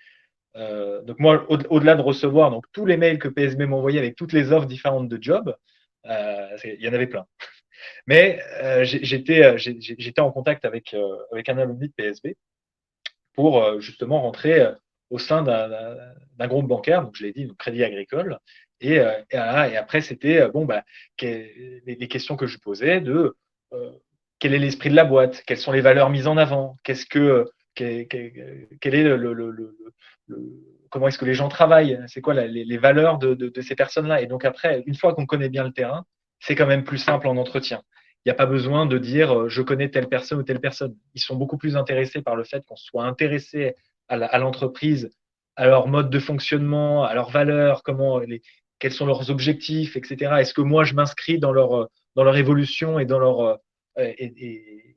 donc moi, au-delà de recevoir donc, tous les mails que PSB m'envoyait avec toutes les offres différentes de jobs, il y en avait plein. Mais j'étais en contact avec un alumni de PSB pour justement rentrer au sein d'un groupe bancaire, donc je l'ai dit, donc Crédit Agricole. Et après, c'était les questions que je posais de quel est l'esprit de la boîte, quelles sont les valeurs mises en avant, quel est comment est-ce que les gens travaillent, c'est quoi les valeurs de ces personnes-là. Et donc après, une fois qu'on connaît bien le terrain, c'est quand même plus simple en entretien. Il n'y a pas besoin de dire je connais telle personne ou telle personne. Ils sont beaucoup plus intéressés par le fait qu'on soit intéressé à l'entreprise, à leur mode de fonctionnement, à leurs valeurs, quels sont leurs objectifs, etc. Est-ce que moi je m'inscris dans leur évolution et dans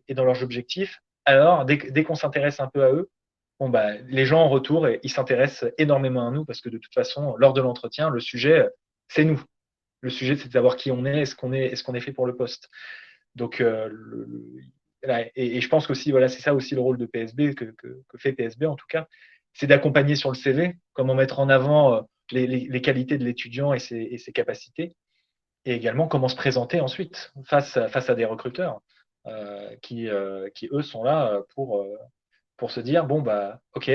dans leurs objectifs? Alors, dès qu'on s'intéresse un peu à eux, les gens en retour, ils s'intéressent énormément à nous parce que de toute façon, lors de l'entretien, le sujet, c'est nous. Le sujet, c'est de savoir qui on est, est-ce qu'on est fait pour le poste. Donc, et je pense qu'aussi, voilà, c'est ça aussi le rôle de PSB, que fait PSB en tout cas, c'est d'accompagner sur le CV, comment mettre en avant les qualités de l'étudiant et ses capacités, et également comment se présenter ensuite face à des recruteurs qui, eux, sont là pour se dire, bon, bah, OK,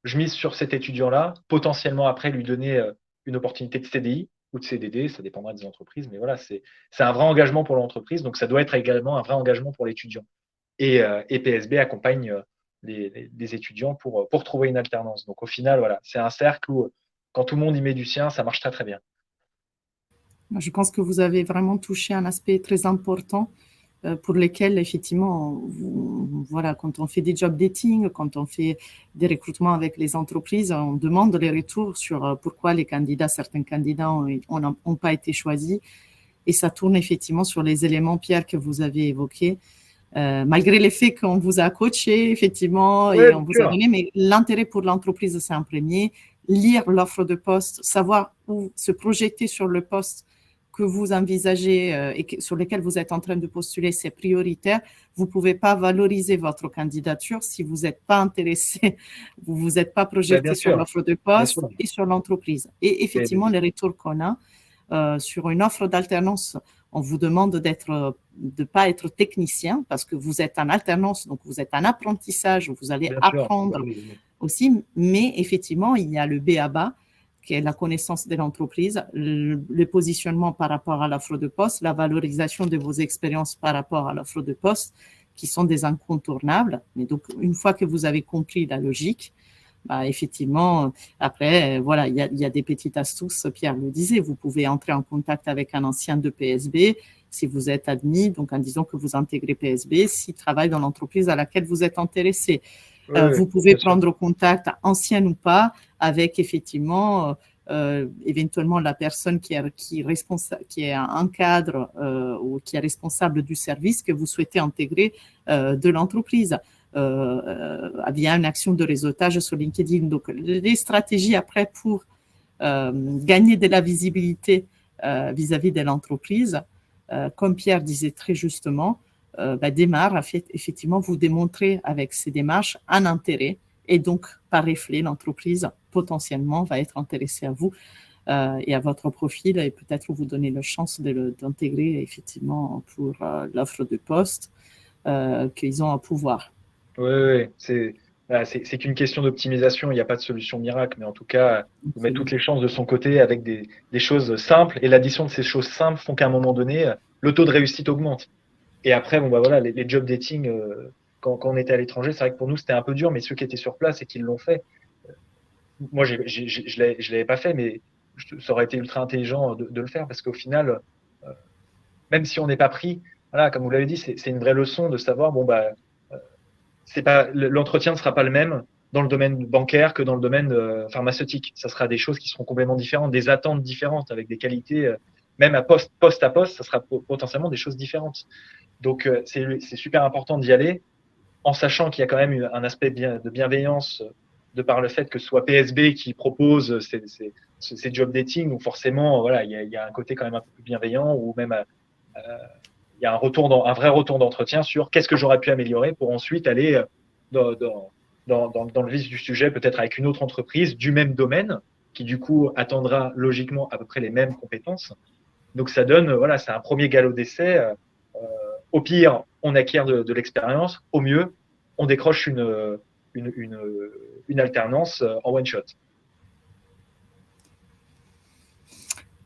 je mise sur cet étudiant-là, potentiellement après lui donner une opportunité de CDI ou de CDD, ça dépendra des entreprises, mais voilà, c'est un vrai engagement pour l'entreprise, donc ça doit être également un vrai engagement pour l'étudiant. Et PSB accompagne les étudiants pour trouver une alternance. Donc au final, voilà, c'est un cercle où quand tout le monde y met du sien, ça marche très très bien. Je pense que vous avez vraiment touché un aspect très important pour lesquels, effectivement, voilà, quand on fait des job dating, quand on fait des recrutements avec les entreprises, on demande les retours sur pourquoi certains candidats n'ont pas été choisis. Et ça tourne effectivement sur les éléments, Pierre, que vous avez évoqués. Malgré les faits qu'on vous a coaché, effectivement, Ouais, et on vous a donné, mais l'intérêt pour l'entreprise, c'est un premier. Lire l'offre de poste, savoir où se projeter sur le poste que vous envisagez et sur lequel vous êtes en train de postuler, c'est prioritaire. Vous ne pouvez pas valoriser votre candidature si vous n'êtes pas intéressé, vous ne vous êtes pas projeté sur l'offre de poste et sur l'entreprise. Et effectivement, les retours qu'on a sur une offre d'alternance, on vous demande de ne pas être technicien parce que vous êtes en alternance, donc vous êtes en apprentissage, vous allez apprendre aussi. Mais effectivement, il y a le B.A.B.A., qui est la connaissance de l'entreprise, le positionnement par rapport à l'offre de poste, la valorisation de vos expériences par rapport à l'offre de poste, qui sont des incontournables. Mais donc, une fois que vous avez compris la logique, bah, effectivement, après, voilà, il y a des petites astuces, Pierre le disait, vous pouvez entrer en contact avec un ancien de PSB si vous êtes admis, donc en disant que vous intégrez PSB, s'il travaille dans l'entreprise à laquelle vous êtes intéressé. Vous pouvez prendre contact, ancienne ou pas, avec effectivement éventuellement la personne qui est un cadre ou qui est responsable du service que vous souhaitez intégrer de l'entreprise via une action de réseautage sur LinkedIn. Donc, les stratégies après pour gagner de la visibilité vis-à-vis de l'entreprise, comme Pierre disait très justement, démarre effectivement vous démontrer avec ces démarches un intérêt et donc par reflet l'entreprise potentiellement va être intéressée à vous et à votre profil et peut-être vous donner la chance d'intégrer effectivement pour l'offre de poste qu'ils ont à pouvoir. Oui, c'est qu'une question d'optimisation, il n'y a pas de solution miracle, mais en tout cas, vous mettez toutes les chances de son côté avec des choses simples et l'addition de ces choses simples font qu'à un moment donné, le taux de réussite augmente. Et après, bon, bah voilà, les job dating, quand on était à l'étranger, c'est vrai que pour nous, c'était un peu dur, mais ceux qui étaient sur place et qui l'ont fait, moi, je ne l'avais pas fait, mais ça aurait été ultra intelligent de le faire parce qu'au final, même si on n'est pas pris, voilà, comme vous l'avez dit, c'est une vraie leçon de savoir, bon, bah, l'entretien ne sera pas le même dans le domaine bancaire que dans le domaine pharmaceutique. Ça sera des choses qui seront complètement différentes, des attentes différentes, avec des qualités, même à poste à poste, ça sera potentiellement des choses différentes. Donc, c'est super important d'y aller, en sachant qu'il y a quand même un aspect de bienveillance de par le fait que ce soit PSB qui propose ces job dating, où forcément, voilà, il y a un côté quand même un peu plus bienveillant, ou même il y a un vrai retour d'entretien sur qu'est-ce que j'aurais pu améliorer pour ensuite aller dans le vif du sujet, peut-être avec une autre entreprise du même domaine, qui du coup attendra logiquement à peu près les mêmes compétences. Donc ça donne, voilà, c'est un premier galop d'essai. Au pire, on acquiert de l'expérience. Au mieux, on décroche une alternance en one shot.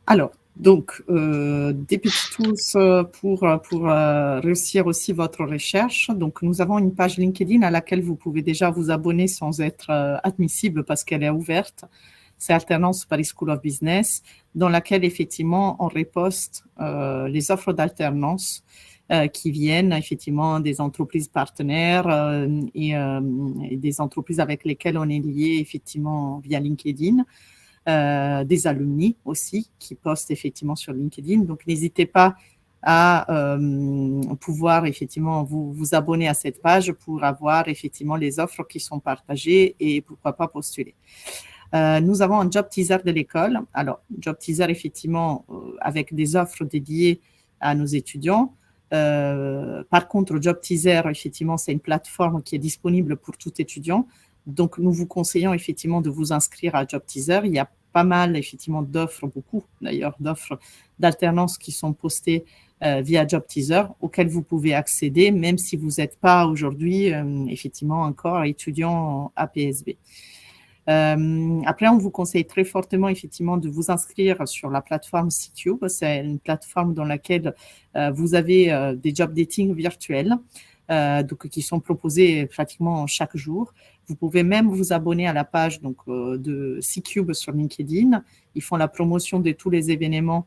Alors, donc, des petits tools pour réussir aussi votre recherche. Donc, nous avons une page LinkedIn à laquelle vous pouvez déjà vous abonner sans être admissible parce qu'elle est ouverte. C'est Alternance Paris School of Business, dans laquelle, effectivement, on reposte les offres d'alternance qui viennent, effectivement, des entreprises partenaires et des entreprises avec lesquelles on est lié, effectivement, via LinkedIn. Des alumni aussi qui postent effectivement sur LinkedIn. Donc, n'hésitez pas à pouvoir effectivement vous abonner à cette page pour avoir effectivement les offres qui sont partagées et pourquoi pas postuler. Nous avons un job teaser de l'école. Alors, job teaser effectivement avec des offres dédiées à nos étudiants. Par contre, job teaser effectivement c'est une plateforme qui est disponible pour tout étudiant. Donc, nous vous conseillons effectivement de vous inscrire à Job Teaser. Il y a pas mal effectivement d'offres, beaucoup d'ailleurs d'offres d'alternance qui sont postées via Job Teaser, auxquelles vous pouvez accéder, même si vous n'êtes pas aujourd'hui effectivement encore étudiant à PSB. Après, on vous conseille très fortement effectivement de vous inscrire sur la plateforme C-Cube. C'est une plateforme dans laquelle vous avez des job dating virtuels, donc qui sont proposés pratiquement chaque jour. Vous pouvez même vous abonner à la page donc de C-Cube sur LinkedIn. Ils font la promotion de tous les événements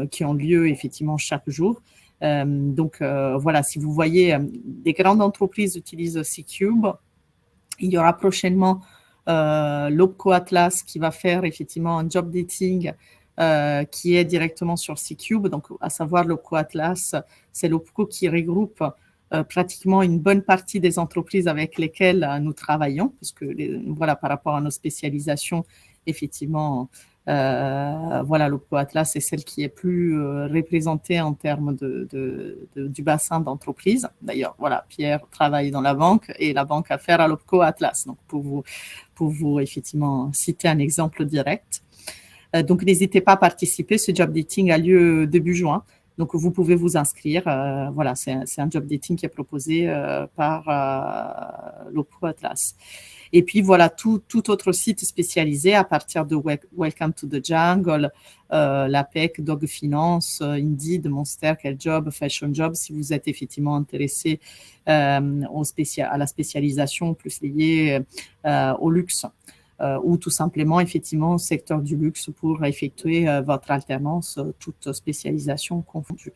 qui ont lieu effectivement chaque jour. Donc voilà, si vous voyez des grandes entreprises utilisent C-Cube, il y aura prochainement l'Opco Atlas qui va faire effectivement un job dating qui est directement sur C-Cube. Donc, à savoir l'Opco Atlas, c'est l'Opco qui regroupe pratiquement une bonne partie des entreprises avec lesquelles nous travaillons, parce que voilà, par rapport à nos spécialisations, effectivement, voilà, l'Opco Atlas est celle qui est plus représentée en termes du bassin d'entreprise. D'ailleurs, voilà, Pierre travaille dans la banque et la banque a affaire à l'Opco Atlas. Donc, pour vous effectivement citer un exemple direct. Donc, n'hésitez pas à participer. Ce job dating a lieu début juin. Donc, vous pouvez vous inscrire. Voilà, c'est un job dating qui est proposé par l'Opco Atlas. Et puis, voilà, tout autre site spécialisé à partir de Welcome to the Jungle, l'APEC, Dog Finance, Indeed, Monster, Quel Job, Fashion Job, si vous êtes effectivement intéressé à la spécialisation plus liée au luxe. Ou tout simplement, effectivement, au secteur du luxe pour effectuer votre alternance, toute spécialisation confondue.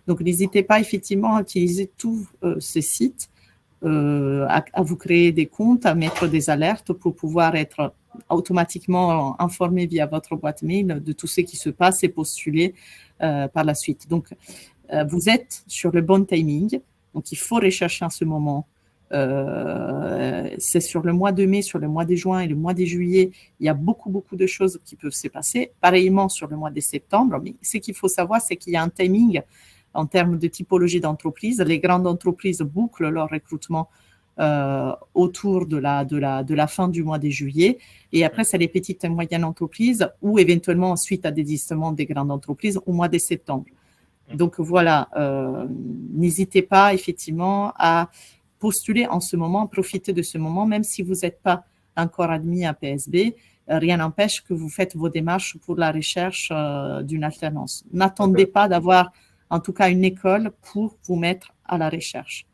Donc, n'hésitez pas effectivement à utiliser tous ces sites, à vous créer des comptes, à mettre des alertes pour pouvoir être automatiquement informé via votre boîte mail de tout ce qui se passe et postuler par la suite. Donc, vous êtes sur le bon timing. Donc, il faut rechercher en ce moment. C'est sur le mois de mai, sur le mois de juin et le mois de juillet, il y a beaucoup de choses qui peuvent se passer. Pareillement sur le mois de septembre, mais ce qu'il faut savoir, c'est qu'il y a un timing en termes de typologie d'entreprise. Les grandes entreprises bouclent leur recrutement autour de la fin du mois de juillet. Et après, c'est les petites et moyennes entreprises ou éventuellement suite à des désistements des grandes entreprises au mois de septembre. Donc voilà, n'hésitez pas effectivement à postuler en ce moment, profiter de ce moment, même si vous n'êtes pas encore admis à PSB, rien n'empêche que vous faites vos démarches pour la recherche d'une alternance. N'attendez pas d'avoir en tout cas une école pour vous mettre à la recherche.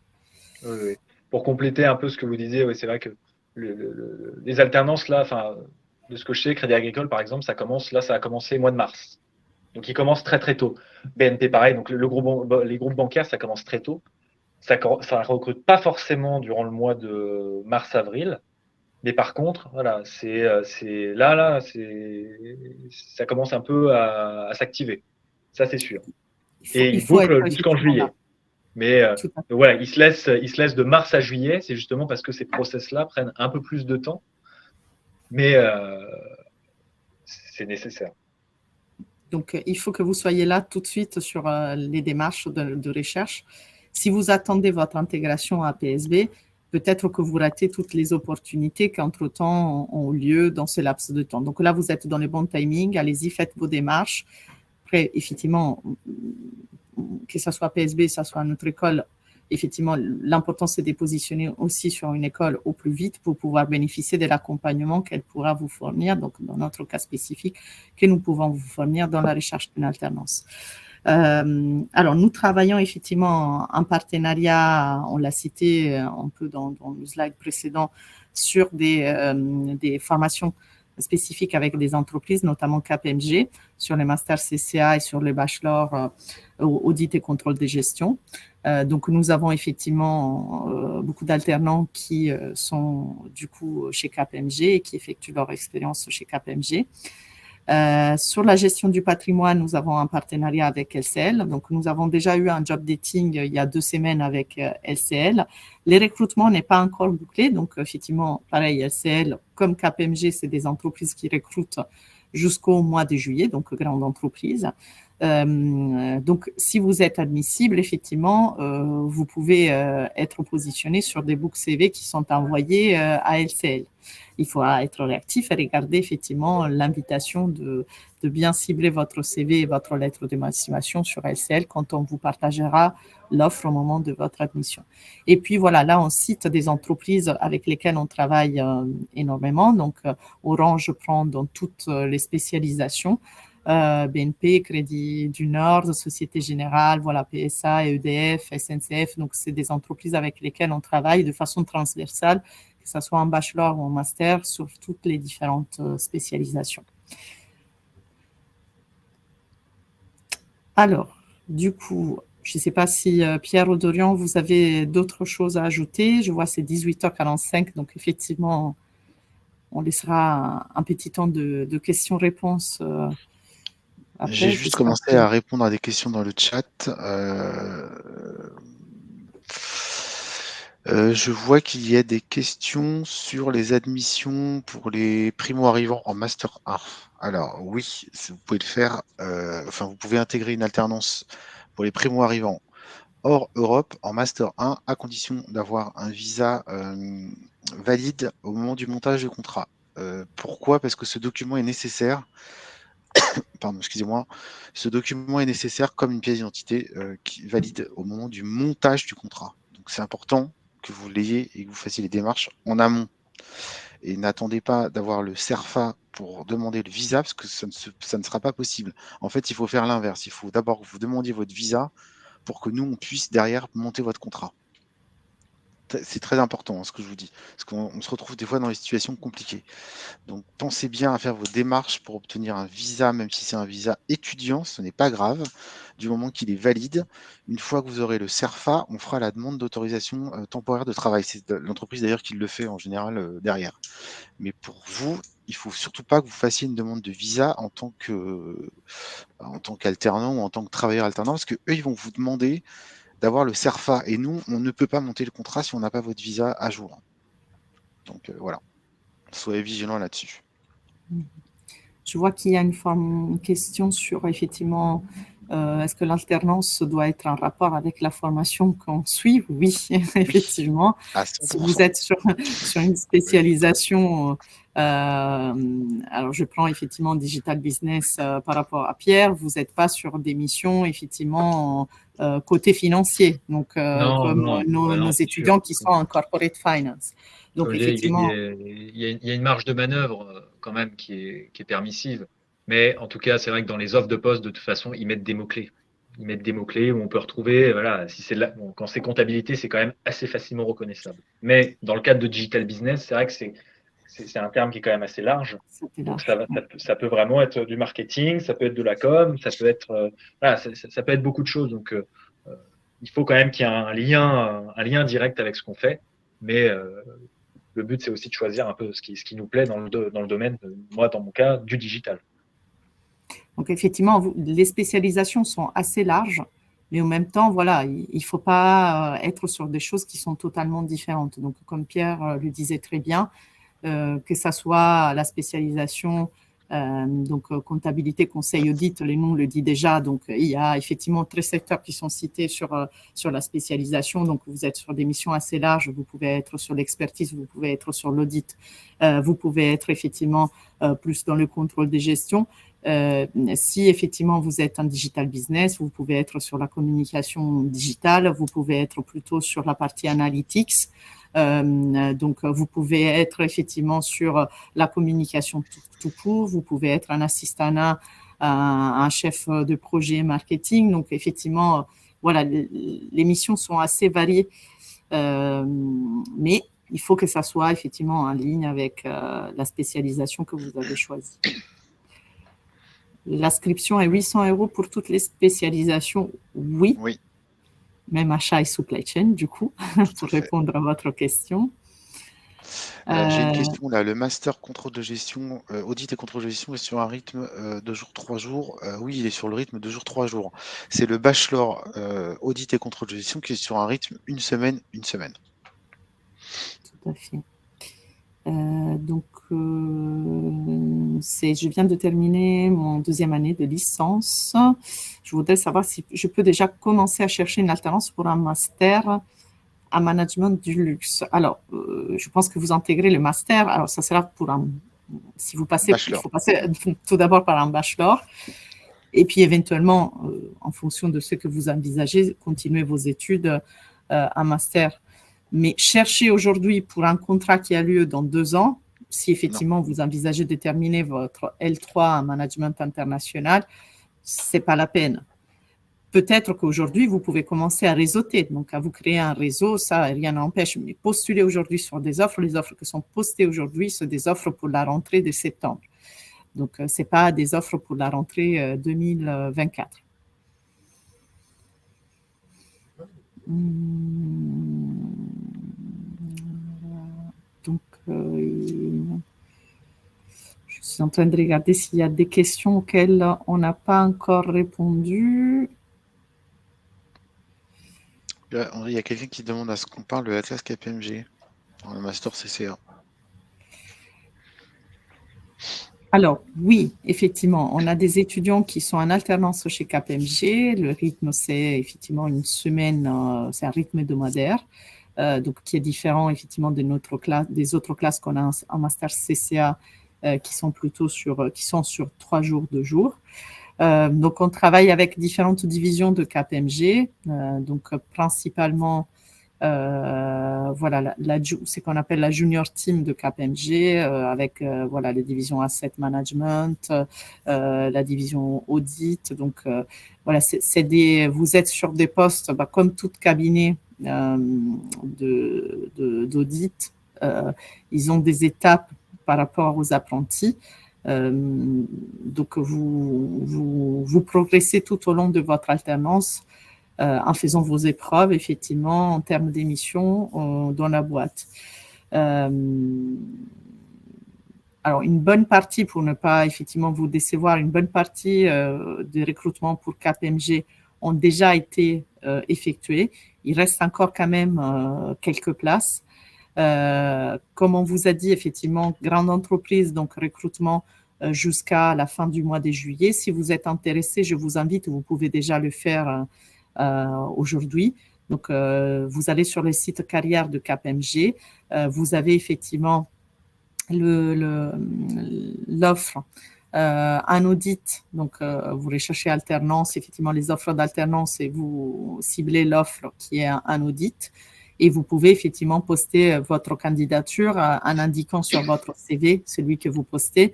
Oui. Pour compléter un peu ce que vous disiez, oui, c'est vrai que les alternances, là, de ce que je sais, Crédit Agricole, par exemple, ça a commencé au mois de mars. Donc, ils commencent très, très tôt. BNP, pareil. Donc, les groupes bancaires, ça commence très tôt. Ça ne recrute pas forcément durant le mois de mars-avril. Mais par contre, voilà, ça commence un peu à s'activer. Ça, c'est sûr. Et il boucle jusqu'en juillet. Là. Mais voilà, il se laisse de mars à juillet. C'est justement parce que ces process-là prennent un peu plus de temps. Mais c'est nécessaire. Donc, il faut que vous soyez là tout de suite sur les démarches de recherche. Si vous attendez votre intégration à PSB, peut-être que vous ratez toutes les opportunités qui, entre-temps, ont lieu dans ce laps de temps. Donc là, vous êtes dans le bon timing. Allez-y, faites vos démarches. Après, effectivement, que ce soit PSB, que ce soit notre école, effectivement, l'important, c'est de positionner aussi sur une école au plus vite pour pouvoir bénéficier de l'accompagnement qu'elle pourra vous fournir, donc dans notre cas spécifique, que nous pouvons vous fournir dans la recherche d'une alternance. Alors, nous travaillons effectivement en partenariat, on l'a cité un peu dans le slide précédent, sur des formations spécifiques avec des entreprises, notamment KPMG, sur les masters CCA et sur les bachelors audit et contrôle de gestion. Donc, nous avons effectivement beaucoup d'alternants qui sont du coup chez KPMG et qui effectuent leur expérience chez KPMG. Sur la gestion du patrimoine, nous avons un partenariat avec LCL. Donc, nous avons déjà eu un job dating il y a 2 semaines avec LCL. Les recrutements n'est pas encore bouclé. Donc, effectivement, pareil, LCL, comme KPMG, c'est des entreprises qui recrutent jusqu'au mois de juillet, donc grande entreprise. Donc, si vous êtes admissible, effectivement, vous pouvez être positionné sur des books CV qui sont envoyés à LCL. Il faudra être réactif et regarder effectivement l'invitation de bien cibler votre CV et votre lettre de motivation sur LCL quand on vous partagera l'offre au moment de votre admission. Et puis voilà, là on cite des entreprises avec lesquelles on travaille énormément. Donc Orange prend dans toutes les spécialisations. BNP, Crédit du Nord, Société Générale, voilà, PSA, EDF, SNCF. Donc, c'est des entreprises avec lesquelles on travaille de façon transversale, que ce soit en bachelor ou en master, sur toutes les différentes spécialisations. Alors, du coup, je ne sais pas si Pierre ou Dorian, vous avez d'autres choses à ajouter. Je vois c'est 18h45, donc effectivement, on laissera un petit temps de questions-réponses. Après, J'ai juste commencé à répondre à des questions dans le chat. Je vois qu'il y a des questions sur les admissions pour les primo-arrivants en Master 1. Alors oui, vous pouvez le faire. Vous pouvez intégrer une alternance pour les primo-arrivants hors Europe en Master 1 à condition d'avoir un visa valide au moment du montage du contrat. Pourquoi? Parce que ce document est nécessaire. Pardon, excusez-moi. Ce document est nécessaire comme une pièce d'identité qui valide au moment du montage du contrat. Donc c'est important que vous l'ayez et que vous fassiez les démarches en amont. Et n'attendez pas d'avoir le CERFA pour demander le visa, parce que ça ne sera pas possible. En fait, il faut faire l'inverse. Il faut d'abord que vous demandiez votre visa pour que nous, on puisse derrière monter votre contrat. C'est très important ce que je vous dis, parce qu'on se retrouve des fois dans des situations compliquées. Donc pensez bien à faire vos démarches pour obtenir un visa, même si c'est un visa étudiant, ce n'est pas grave, du moment qu'il est valide. Une fois que vous aurez le CERFA, on fera la demande d'autorisation temporaire de travail. C'est l'entreprise d'ailleurs qui le fait en général derrière. Mais pour vous, il ne faut surtout pas que vous fassiez une demande de visa en tant qu'alternant ou en tant que travailleur alternant, parce qu'eux, ils vont vous demander d'avoir le CERFA. Et nous, on ne peut pas monter le contrat si on n'a pas votre visa à jour. Donc voilà, soyez vigilants là-dessus. Je vois qu'il y a une question sur effectivement, est-ce que l'alternance doit être en rapport avec la formation qu'on suit? Oui, effectivement. Si vous êtes sur une spécialisation, alors je prends effectivement Digital Business par rapport à Pierre, vous n'êtes pas sur des missions effectivement côté financier, donc comme nos étudiants qui sont en Corporate Finance. Donc effectivement, il y a une marge de manœuvre quand même qui est permissive. Mais en tout cas, c'est vrai que dans les offres de poste, de toute façon, ils mettent des mots-clés. Ils mettent des mots-clés où on peut retrouver, voilà, si c'est quand c'est comptabilité, c'est quand même assez facilement reconnaissable. Mais dans le cadre de digital business, c'est vrai que c'est un terme qui est quand même assez large. Donc ça peut vraiment être du marketing, ça peut être de la com, ça peut être, ça peut être beaucoup de choses. Donc il faut quand même qu'il y ait un lien direct avec ce qu'on fait. Mais le but, c'est aussi de choisir un peu ce qui nous plaît dans le domaine, moi, dans mon cas, du digital. Donc, effectivement, les spécialisations sont assez larges, mais en même temps, voilà, il ne faut pas être sur des choses qui sont totalement différentes. Donc, comme Pierre le disait très bien, que ça soit la spécialisation, donc comptabilité, conseil, audit, les noms le dit déjà. Donc, il y a effectivement 13 secteurs qui sont cités sur la spécialisation. Donc, vous êtes sur des missions assez larges. Vous pouvez être sur l'expertise, vous pouvez être sur l'audit, vous pouvez être effectivement plus dans le contrôle des gestions. Si effectivement vous êtes un digital business, vous pouvez être sur la communication digitale, vous pouvez être plutôt sur la partie analytics. Donc, vous pouvez être effectivement sur la communication tout court, vous pouvez être un assistant, un chef de projet marketing. Donc, effectivement, voilà, les missions sont assez variées, mais il faut que ça soit effectivement en ligne avec la spécialisation que vous avez choisie. L'inscription est 800 € pour toutes les spécialisations, oui. Même achat et supply chain, du coup, pour répondre à votre question. J'ai une question là. Le master contrôle de gestion, audit et contrôle de gestion est sur un rythme 2 jours, 3 jours. Oui, il est sur le rythme 2 jours, 3 jours. C'est le bachelor audit et contrôle de gestion qui est sur un rythme une semaine. Tout à fait. Donc, je viens de terminer mon 2e année de licence. Je voudrais savoir si je peux déjà commencer à chercher une alternance pour un master en management du luxe. Alors, je pense que vous intégrez le master. Alors, ça sera pour si vous passez, Bachelor. il faut passer tout d'abord par un bachelor. Et puis, éventuellement, en fonction de ce que vous envisagez, continuez vos études en master. Mais cherchez aujourd'hui pour un contrat qui a lieu dans 2 ans, si effectivement vous envisagez de terminer votre L3 en management international, ce n'est pas la peine. Peut-être qu'aujourd'hui, vous pouvez commencer à réseauter, donc à vous créer un réseau, ça, rien n'empêche. Mais postulez aujourd'hui sur des offres. Les offres qui sont postées aujourd'hui sont des offres pour la rentrée de septembre. Donc, ce n'est pas des offres pour la rentrée 2024. Donc, je suis en train de regarder s'il y a des questions auxquelles on n'a pas encore répondu. Il y a quelqu'un qui demande à ce qu'on parle de la classe KPMG dans le master CCA. Alors, oui, effectivement, on a des étudiants qui sont en alternance chez KPMG. Le rythme, c'est effectivement une semaine, c'est un rythme hebdomadaire, donc qui est différent effectivement des autres classes qu'on a en master CCA qui sont plutôt sur 3 jours, 2 jours. Donc, on travaille avec différentes divisions de KPMG, donc principalement voilà, c'est qu'on appelle la junior team de KPMG avec voilà, les divisions asset management, la division audit. Donc, voilà, vous êtes sur des postes comme tout cabinet d'audit. Ils ont des étapes par rapport aux apprentis. Donc, vous progressez tout au long de votre alternance en faisant vos épreuves, effectivement, en termes d'émissions dans la boîte. Alors, une bonne partie, pour ne pas effectivement vous décevoir, une bonne partie des recrutements pour KPMG ont déjà été effectués. Il reste encore quand même quelques places. Comme on vous a dit, effectivement, grande entreprise, donc recrutement jusqu'à la fin du mois de juillet. Si vous êtes intéressé, je vous invite, vous pouvez déjà le faire aujourd'hui. Donc, vous allez sur le site carrière de KPMG. Vous avez effectivement l'offre en audit. Donc, vous recherchez alternance, effectivement, les offres d'alternance et vous ciblez l'offre qui est en audit. Et vous pouvez effectivement poster votre candidature en indiquant sur votre CV, celui que vous postez,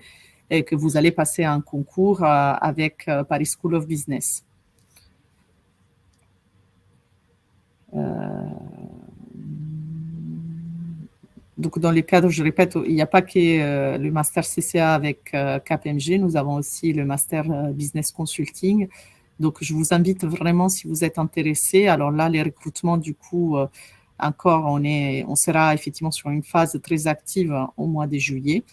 et que vous allez passer un concours avec Paris School of Business. Donc, dans le cadre, je répète, il n'y a pas que le master CCA avec KPMG, nous avons aussi le master Business Consulting. Donc, je vous invite vraiment, si vous êtes intéressé, alors là, les recrutements, du coup, encore, on sera effectivement sur une phase très active au mois de juillet.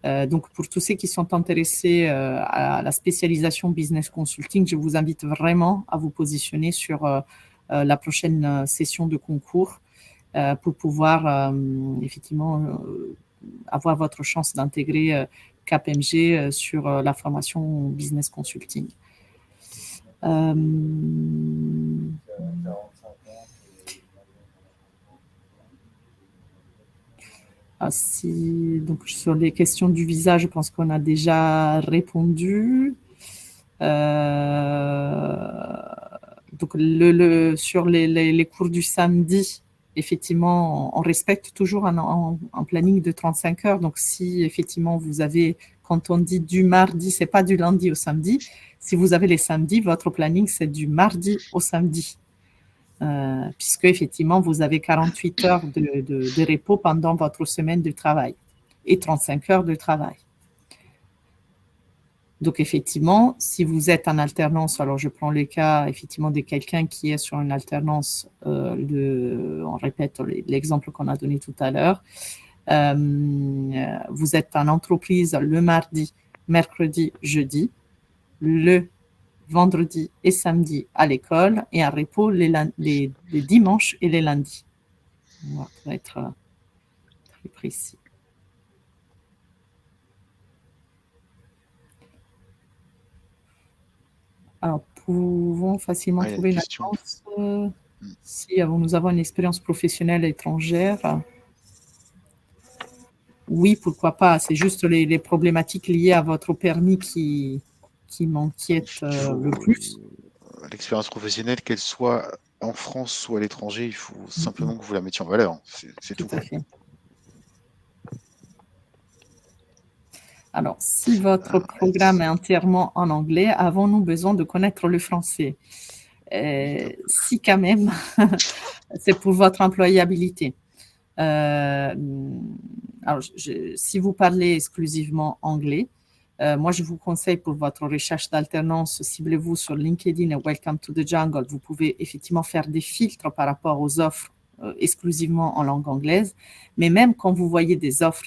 Donc, pour tous ceux qui sont intéressés à la spécialisation Business Consulting, je vous invite vraiment à vous positionner sur la prochaine session de concours pour pouvoir effectivement avoir votre chance d'intégrer KPMG sur la formation Business Consulting. Donc, sur les questions du visa, je pense qu'on a déjà répondu. Donc, sur les cours du samedi, effectivement, on respecte toujours un planning de 35 heures. Donc, si effectivement vous avez, quand on dit du mardi, c'est pas du lundi au samedi. Si vous avez les samedis, votre planning, c'est du mardi au samedi. Puisque effectivement, vous avez 48 heures de repos pendant votre semaine de travail et 35 heures de travail. Donc, effectivement, si vous êtes en alternance, alors je prends le cas effectivement de quelqu'un qui est sur une alternance, on répète l'exemple qu'on a donné tout à l'heure, vous êtes en entreprise le mardi, mercredi, jeudi, le vendredi et samedi à l'école et en repos les dimanches et les lundis. On va être très précis. pouvons facilement il y a trouver une une question. alternance si nous avons une expérience professionnelle étrangère. Oui, pourquoi pas. C'est juste les problématiques liées à votre permis qui m'inquiètent le plus. L'expérience professionnelle, qu'elle soit en France ou à l'étranger, il faut simplement que vous la mettiez en valeur. C'est tout. Tout à fait. Alors, si votre programme est entièrement en anglais, avons-nous besoin de connaître le français? Si quand même, c'est pour votre employabilité. Alors, si vous parlez exclusivement anglais, moi, je vous conseille pour votre recherche d'alternance, ciblez-vous sur LinkedIn et Welcome to the Jungle. Vous pouvez effectivement faire des filtres par rapport aux offres exclusivement en langue anglaise. Mais même quand vous voyez des offres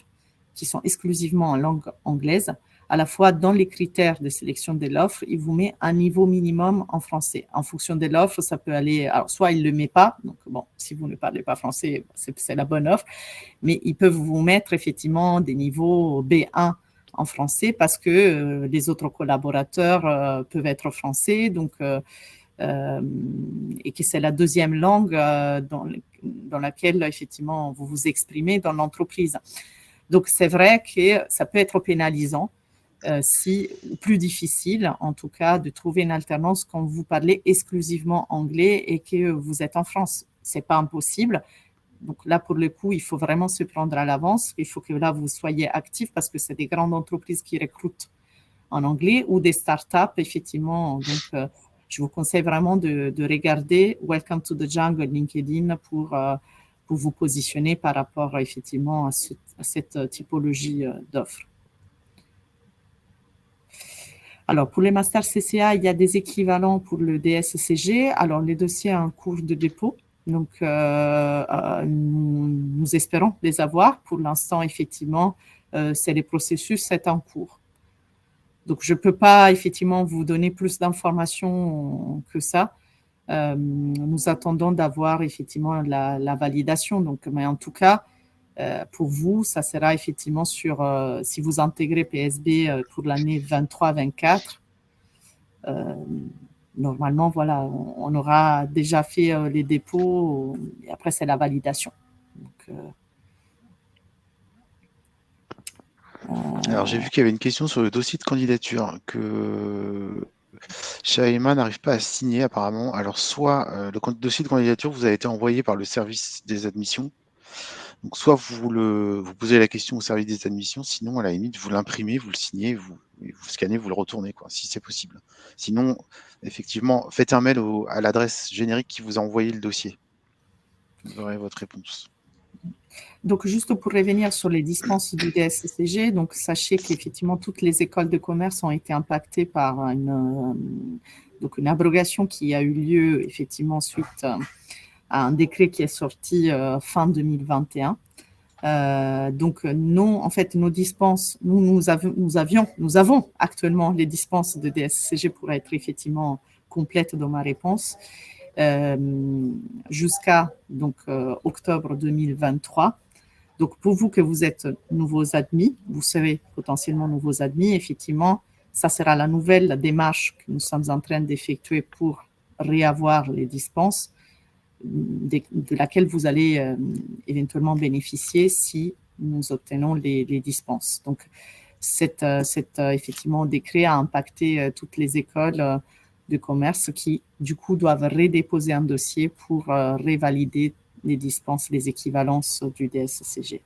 qui sont exclusivement en langue anglaise, à la fois dans les critères de sélection de l'offre, il vous met un niveau minimum en français. En fonction de l'offre, ça peut aller, alors soit il ne le met pas, donc bon, si vous ne parlez pas français, c'est la bonne offre, mais ils peuvent vous mettre effectivement des niveaux B1 en français parce que les autres collaborateurs peuvent être français, donc et que c'est la deuxième langue dans laquelle effectivement vous vous exprimez dans l'entreprise. Donc c'est vrai que ça peut être pénalisant, plus difficile en tout cas de trouver une alternance quand vous parlez exclusivement anglais et que vous êtes en France. C'est pas impossible. Donc là, pour le coup, il faut vraiment se prendre à l'avance. Il faut que là, vous soyez actif parce que c'est des grandes entreprises qui recrutent en anglais ou des startups, effectivement. Donc, je vous conseille vraiment de regarder Welcome to the Jungle LinkedIn pour vous positionner par rapport, effectivement, à cette typologie d'offres. Alors, pour les masters CCA, il y a des équivalents pour le DSCG. Alors, les dossiers en cours de dépôt. Donc, nous espérons les avoir. Pour l'instant, effectivement, c'est les processus, c'est en cours. Donc, je ne peux pas, effectivement, vous donner plus d'informations que ça. Nous attendons d'avoir, effectivement, la validation. Donc, mais en tout cas, pour vous, ça sera effectivement sur, si vous intégrez PSB pour l'année 23-24, normalement, voilà, on aura déjà fait les dépôts et après, c'est la validation. Donc, alors, j'ai vu qu'il y avait une question sur le dossier de candidature que Shaima n'arrive pas à signer apparemment. Alors, soit le dossier de candidature vous a été envoyé par le service des admissions. Donc, soit vous posez la question au service des admissions, sinon, à la limite, vous l'imprimez, vous le signez, vous scannez, vous le retournez, quoi, si c'est possible. Sinon, effectivement, faites un mail à l'adresse générique qui vous a envoyé le dossier. Vous aurez votre réponse. Donc, juste pour revenir sur les dispenses du DSCG, donc sachez qu'effectivement, toutes les écoles de commerce ont été impactées par une abrogation qui a eu lieu effectivement suite à un décret qui est sorti fin 2021. Donc, non, en fait, nos dispenses, nous avons actuellement les dispenses de DSCG pour être effectivement complète dans ma réponse jusqu'à donc octobre 2023. Donc, pour vous que vous êtes nouveaux admis, vous serez potentiellement nouveaux admis, effectivement, ça sera la nouvelle démarche que nous sommes en train d'effectuer pour réavoir les dispenses, de laquelle vous allez éventuellement bénéficier si nous obtenons les dispenses. Donc, cet effectivement décret a impacté toutes les écoles de commerce qui, du coup, doivent redéposer un dossier pour révalider les dispenses, les équivalences du DSCG.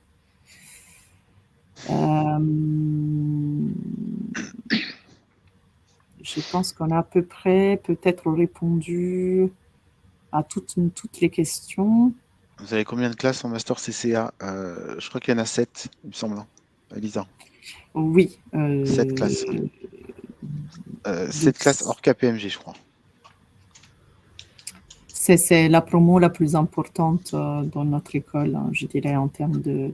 Je pense qu'on a à peu près peut-être répondu à toutes les questions. Vous avez combien de classes en master CCA? Je crois qu'il y en a 7, il me semble. Elisa. Oui. 7 classes. 7 classes hors KPMG, je crois. C'est la promo la plus importante dans notre école, hein, je dirais, en termes de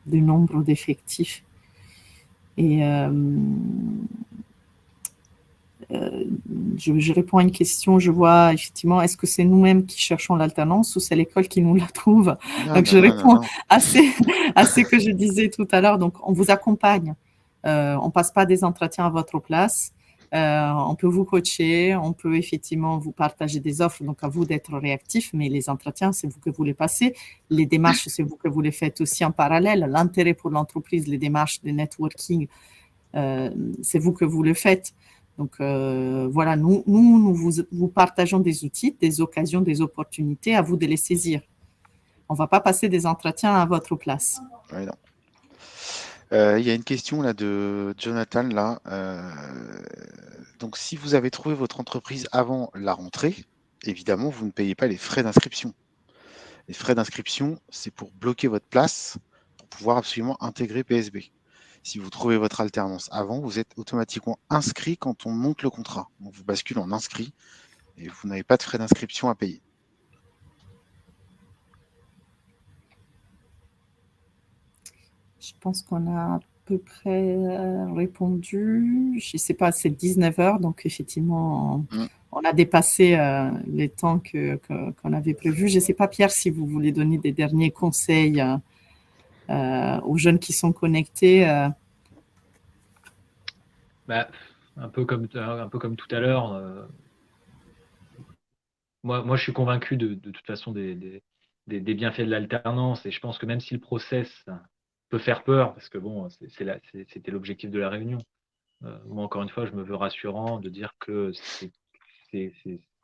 nombre d'effectifs. Et je réponds à une question, je vois effectivement, est-ce que c'est nous-mêmes qui cherchons l'alternance ou c'est l'école qui nous la trouve? Donc, je réponds à ce que je disais tout à l'heure. Donc, on vous accompagne. On ne passe pas des entretiens à votre place. On peut vous coacher, on peut effectivement vous partager des offres, donc à vous d'être réactif, mais les entretiens, c'est vous que vous les passez. Les démarches, c'est vous que vous les faites aussi en parallèle. L'intérêt pour l'entreprise, les démarches de networking, c'est vous que vous le faites. Donc voilà, nous vous partageons des outils, des occasions, des opportunités, à vous de les saisir. On ne va pas passer des entretiens à votre place. Ouais, non. Il y a une question là de Jonathan là. Donc si vous avez trouvé votre entreprise avant la rentrée, évidemment vous ne payez pas les frais d'inscription. Les frais d'inscription, c'est pour bloquer votre place pour pouvoir absolument intégrer PSB. Si vous trouvez votre alternance avant, vous êtes automatiquement inscrit quand on monte le contrat. On vous bascule en inscrit et vous n'avez pas de frais d'inscription à payer. Je pense qu'on a à peu près répondu. Je ne sais pas, c'est 19h, donc effectivement, on a dépassé les temps qu'on avait prévus. Je ne sais pas, Pierre, si vous voulez donner des derniers conseils aux jeunes qui sont connectés. Un peu comme tout à l'heure, moi, je suis convaincu de toute façon des bienfaits de l'alternance, et je pense que même si le process peut faire peur, parce que bon, c'était l'objectif de la réunion, moi, encore une fois, je me veux rassurant de dire que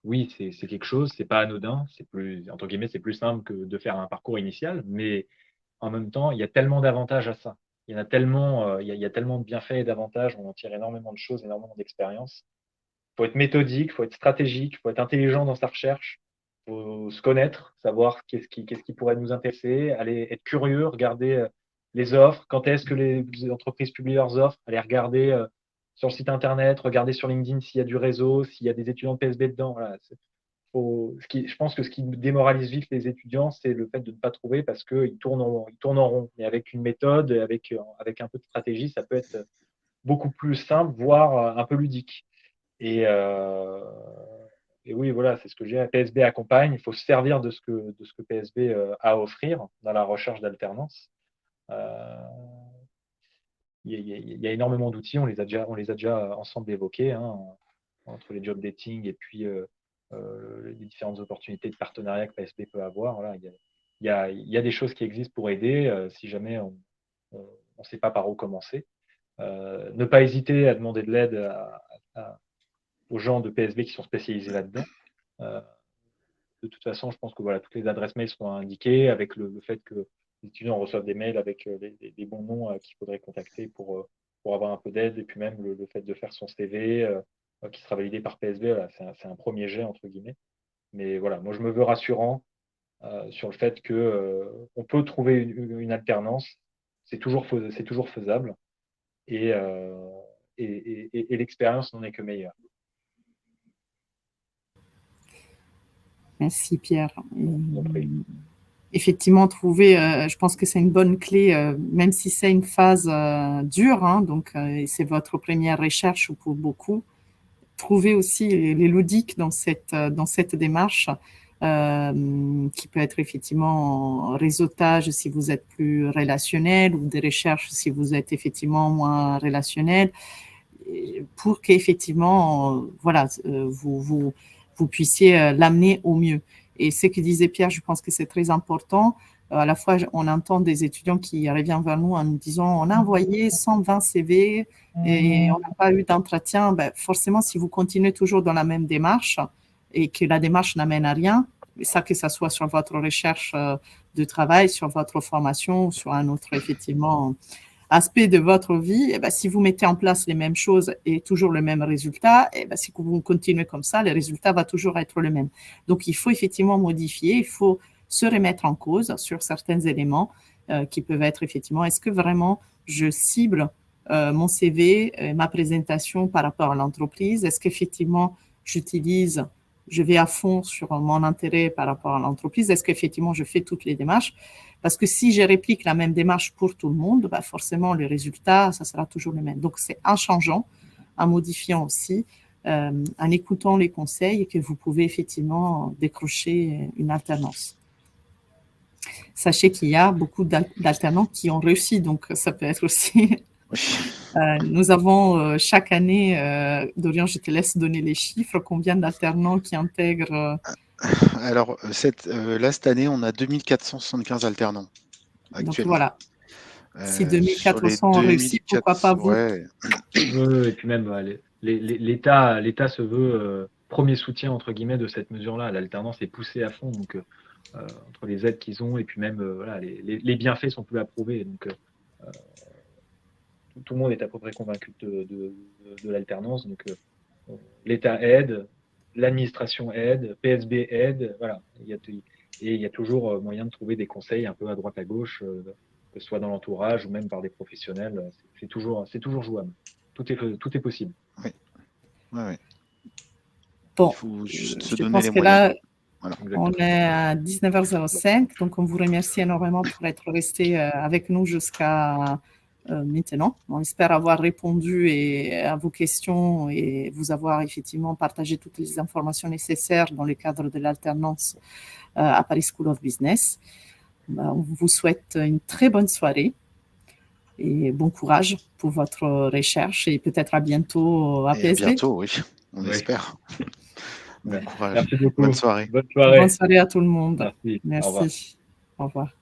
oui, c'est quelque chose, c'est pas anodin, c'est plus, entre guillemets, c'est plus simple que de faire un parcours initial, mais en même temps, il y a tellement d'avantages à ça. Il y en a tellement, il y a tellement de bienfaits et d'avantages, on en tire énormément de choses, énormément d'expériences. Il faut être méthodique, il faut être stratégique, il faut être intelligent dans sa recherche, il faut se connaître, savoir qu'est-ce qui pourrait nous intéresser, aller être curieux, regarder les offres, quand est-ce que les entreprises publient leurs offres, aller regarder sur le site internet, regarder sur LinkedIn s'il y a du réseau, s'il y a des étudiants de PSB dedans. Voilà. Je pense que ce qui démoralise vite les étudiants, c'est le fait de ne pas trouver parce qu'ils tournent en rond. Et avec une méthode, avec un peu de stratégie, ça peut être beaucoup plus simple, voire un peu ludique. Et oui, voilà, c'est ce que j'ai. PSB accompagne. Il faut se servir de ce que PSB a à offrir dans la recherche d'alternance. Il y a énormément d'outils. On les a déjà ensemble évoqués, hein, entre les job dating et puis les différentes opportunités de partenariat que PSB peut avoir. Voilà, il y a des choses qui existent pour aider si jamais on ne sait pas par où commencer. Ne pas hésiter à demander de l'aide aux gens de PSB qui sont spécialisés là-dedans. De toute façon, je pense que voilà, toutes les adresses mail seront indiquées avec le fait que les étudiants reçoivent des mails avec les bons noms qu'il faudrait contacter pour avoir un peu d'aide. Et puis même le fait de faire son CV qui sera validé par PSB, voilà, c'est un premier jet, entre guillemets. Mais voilà, moi, je me veux rassurant sur le fait qu'on peut trouver une alternance. C'est toujours faisable. Et l'expérience n'en est que meilleure. Merci Pierre. Effectivement, trouver, je pense que c'est une bonne clé, même si c'est une phase dure, hein, donc c'est votre première recherche pour beaucoup. Trouver aussi les ludiques dans cette démarche, qui peut être effectivement réseautage si vous êtes plus relationnel, ou des recherches si vous êtes effectivement moins relationnel, pour qu'effectivement, voilà, vous puissiez l'amener au mieux. Et ce que disait Pierre, je pense que c'est très important. À la fois, on entend des étudiants qui reviennent vers nous en nous disant on a envoyé 120 CV et on n'a pas eu d'entretien. Ben, forcément, si vous continuez toujours dans la même démarche et que la démarche n'amène à rien, ça que ça soit sur votre recherche de travail, sur votre formation, sur un autre effectivement aspect de votre vie, eh ben, si vous mettez en place les mêmes choses et toujours le même résultat, eh ben, si vous continuez comme ça, le résultat va toujours être le même. Donc, il faut effectivement modifier, il faut se remettre en cause sur certains éléments qui peuvent être effectivement, est-ce que vraiment je cible mon CV, ma présentation par rapport à l'entreprise? Est-ce qu'effectivement je vais à fond sur mon intérêt par rapport à l'entreprise? Est-ce qu'effectivement je fais toutes les démarches? Parce que si je réplique la même démarche pour tout le monde, bah forcément, le résultat, ça sera toujours le même. Donc, c'est en changeant, en modifiant aussi, en écoutant les conseils que vous pouvez effectivement décrocher une alternance. Sachez qu'il y a beaucoup d'alternants qui ont réussi, donc ça peut être aussi Nous avons chaque année, Dorian, je te laisse donner les chiffres, combien d'alternants qui intègrent Alors, là, cette année, on a 2475 alternants donc actuellement. voilà, si Sur les 2400 ont réussi, pourquoi pas vous? Ouais, Et puis même, l'État se veut premier soutien, entre guillemets, de cette mesure-là. L'alternance est poussée à fond, donc entre les aides qu'ils ont, et puis même, voilà, les bienfaits sont plus approuvés. Donc, tout le monde est à peu près convaincu de l'alternance. Donc, l'État aide, l'administration aide, PSB aide, voilà. Et il y a toujours moyen de trouver des conseils un peu à droite à gauche, que ce soit dans l'entourage ou même par des professionnels. C'est toujours jouable. Tout est possible. Oui. Ouais. Bon, il faut juste se je donner pense les que moyens. là, Voilà. on est à 19h05, donc on vous remercie énormément pour être resté avec nous jusqu'à maintenant. On espère avoir répondu à vos questions et vous avoir effectivement partagé toutes les informations nécessaires dans le cadre de l'alternance à Paris School of Business. On vous souhaite une très bonne soirée et bon courage pour votre recherche et peut-être à bientôt à Et PSB. à bientôt, oui, on Oui. espère. Bon courage. Merci beaucoup. Bonne soirée. Bonne soirée. Bonne soirée à tout le monde. Merci. Merci. Au revoir. Au revoir.